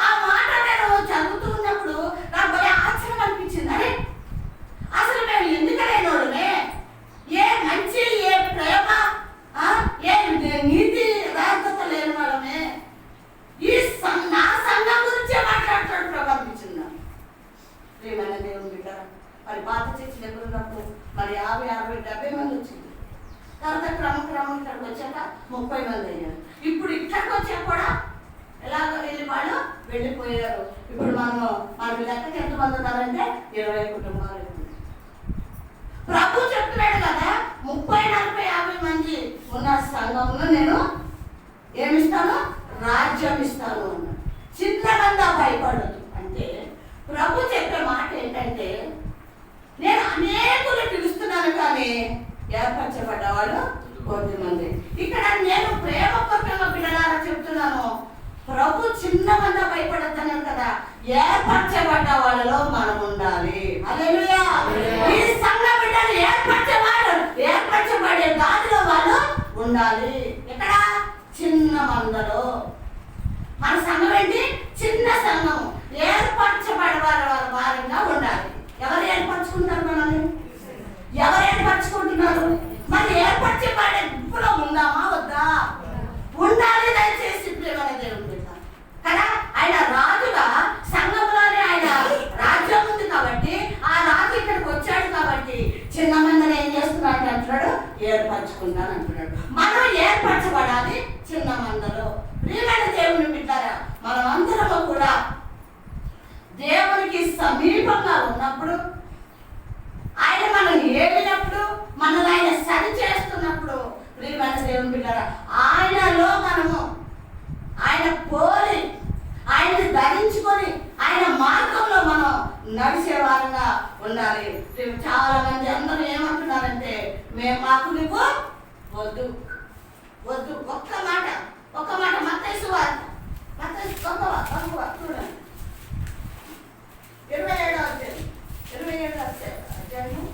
ఆ మాట నేను చదువుతూ ఉన్నప్పుడు నాకు భలే ఆశ్చర్యం అనిపించింది. అరే అసలు మేము ఎందుకలేనోడమే, ఏ మంచి, ఏ ప్రేమ, ఏ నీతి రాజత లేని వాళ్ళమే, ఈ నా సంఘం గురించే మాట్లాడుతాడు ప్రభు అనిపించింది. ప్రియమైన దేవుని బిడ్డ, మరి పాత చర్చి దగ్గర ఉన్నప్పుడు మరి 50, 60, 70 మంది వచ్చింది. తర్వాత క్రమక్రమం ఇక్కడికి వచ్చాక 30 మంది అయ్యారు. ఇప్పుడు ఇక్కడికి వచ్చాక కూడా ఎలాగో వెళ్ళి వాళ్ళు వెళ్ళిపోయారు. ఇప్పుడు మన లెక్కకి ఎంతమంది ఉన్నారంటే 20 కుటుంబాలు. ప్రభు చెప్తున్నాడు కదా, 30, 40, 50 మంది ఉన్న సంఘంలో నేను ఏమిస్తాను? రాజ్యం ఇస్తాను అన్నాడు. చిన్న మంద భయపడదు అంటే ప్రభు చెప్పే మాట ఏంటంటే, నేను అనేకులు పిలుస్తున్నాను కానీ ఏర్పరచబడ్డవాడు కొద్దిమంది. ఇక్కడ నేను ప్రేమపూర్వకంగా బిడ్డలారా చెప్తున్నాను, ప్రభు చిన్న మంద భయపడతాను కదా, ఏర్పరచబడ్డ వాళ్ళలో మనం ఉండాలి. హల్లెలూయా. ఈ సంఘ బిడ్డలు ఏర్పరచబడే దానిలో వాళ్ళు ఉండాలి. ఎక్కడ? చిన్న మందలో. మన సంఘం ఏంటి? చిన్న సంఘం. ఏర్పరచబడే వారంగా ఉండాలి. ఎవరు ఏర్పరచుకుంటారు మనల్ని? ఎవరు ఏర్పరచుకుంటున్నారు? మరి ఏర్పరచబడే గుంపులో ఉందామా వద్దా? ఉండాలి. దయచేసి ప్రియమైన దేవుని బిడ్డ కదా, ఆయన రాజుగా సంఘంలోనే ఆయన రాజ్యం ఉంది కాబట్టి, ఆ రాజు ఇక్కడికి వచ్చాడు కాబట్టి చిన్న మందిని ఏం చేస్తున్నాడు అంటున్నాడు? ఏర్పరచుకుంటాను అంటున్నాడు. మనం ఏర్పరచబడాలి చిన్న మందలో. ప్రియమైన దేవుని బిడ్డారా, మనం అందరము కూడా దేవునికి సమీపంగా ఉన్నప్పుడు, ఆయన మనం ఏలినప్పుడు, మనల్ని ఆయన సరి చేస్తున్నప్పుడు, ప్రియమైన దేవుని బిడ్డారా, ఆయనలో మనము ఆయన పోలి, ఆయన్ని ధరించుకొని, ఆయన మార్గంలో మనం నడిచేవారుగా ఉండాలి. చాలా మంది అందరూ ఏమంటున్నారంటే, మాకు నువ్వు వద్దు వద్దు. ఒక్క మాట మత్తయి సువార్త, మత్తయి చూడండి 27వ అధ్యాయం.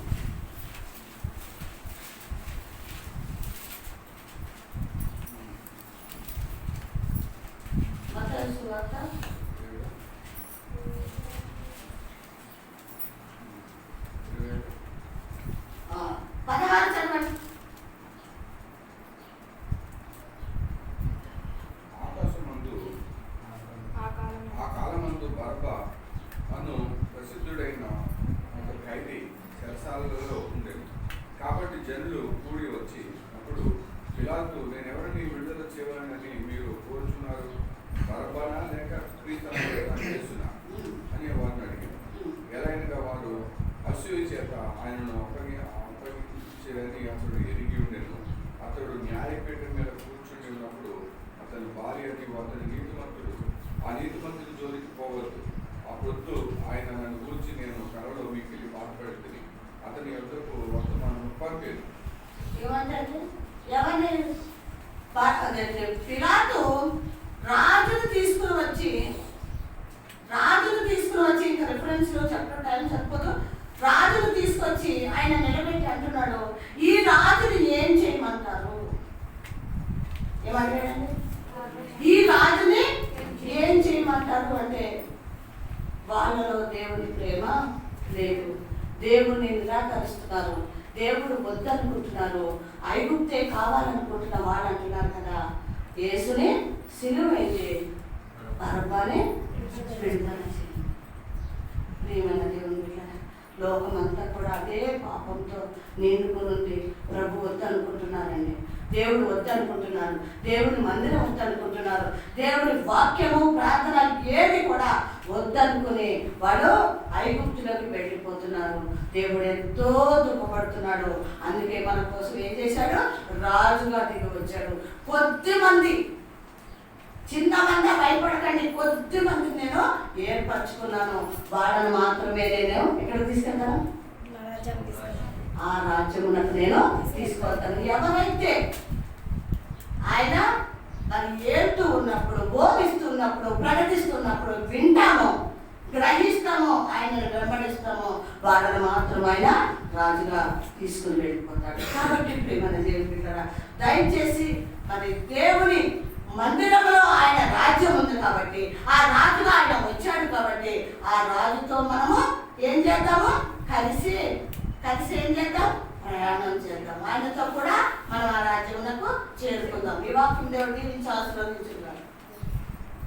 మత్తయి సువార్త 16 చదవండి. ఆకాశమందు ఆ కాలం ఆయనను అప్పగించేదని అతడు ఎరిగి ఉండెను. అతడు న్యాయపీఠం మీద కూర్చుని ఉన్నప్పుడు అతని భార్య అతని నీతిమంతుడు, ఆ నీతిమంతుని జోలికి పోవద్దు, ఆ పొద్దు ఆయన నన్ను గురించి నేను కలలో మిక్కిలి బాధపడుతుంది, అతని యొద్దకు వర్తమానం పంపాను. ఏమంటాడు? ఎవరిని? పిలాతు రాజును తీసుకుని వచ్చి ఇంకా రిఫరెన్స్ లో చెప్పడం టైం సరిపోదు. రాజును తీసుకొచ్చి ఆయన నిలబెట్టి అంటున్నాడు, ఈ రాజుని ఏం చేయమంటారు? ఏమంటాడండి? ఈ రాజుని ఏం చేయమంటారు అంటే, వాళ్ళలో దేవుని ప్రేమ లేదు, దేవుణ్ణి నిరాకరిస్తున్నారు, దేవుడు వద్దనుకుంటున్నారు, ఐగుప్తే కావాలనుకుంటున్న వాళ్ళు అంటున్నారు కదా, యేసుని సిలువ వేసి బరబ్బనే విడుదల చేయండి. ప్రియమైన దేవుని బిడ్డలారా, లోకమంతా కూడా అదే పాపంతో నిండుకుని ప్రభు వద్దనుకుంటున్నారండి, దేవుడు వద్దనుకుంటున్నారు, దేవుని మందిరం వద్దనుకుంటున్నారు, దేవుని వాక్యము ప్రార్థన ఏది కూడా వద్దనుకుని వాడు ఐగుప్తులోకి వెళ్ళిపోతున్నారు. దేవుడు ఎంతో దుఃఖపడుతున్నాడు. అందుకే మన కోసం ఏం చేశాడు? రాజుగా దిగి వచ్చాడు. కొద్దిమంది, చిన్నమంది భయపడకండి, కొద్దిమంది నేను ఏర్పరచుకున్నాను, వాళ్ళని మాత్రమే నేను ఎక్కడికి తీసుకెళ్తాను? ఆ రాజ్యమునకు నేను తీసుకెళ్తాను. ఎవరైతే ఆయన మరి ఏడుతూ ఉన్నప్పుడు, బోధిస్తున్నప్పుడు, ప్రకటిస్తున్నప్పుడు వింటామో, గ్రహిస్తామో, ఆయనను వెంబడిస్తామో, వాళ్ళని మాత్రం ఆయన రాజుగా తీసుకుని వెళ్ళిపోతాడు. కాబట్టి ప్రియమైన దేవుని బిడ్డలారా, దయచేసి మరి దేవుని మందిరంలో ఆయన రాజ్యం ఉంది కాబట్టి, ఆ రాజుగా ఆయన వచ్చాడు కాబట్టి, ఆ రాజుతో మనము ఏం చేద్దాము? కలిసి ఏం చేద్దాం? ప్రయాణం చేద్దాం. ఆయనతో కూడా మనం ఆ రాజ్యమునకు చేరుకుందాం. ఈ వాక్యం దేవుడు దీవించి ఆశీర్వదించుగాక.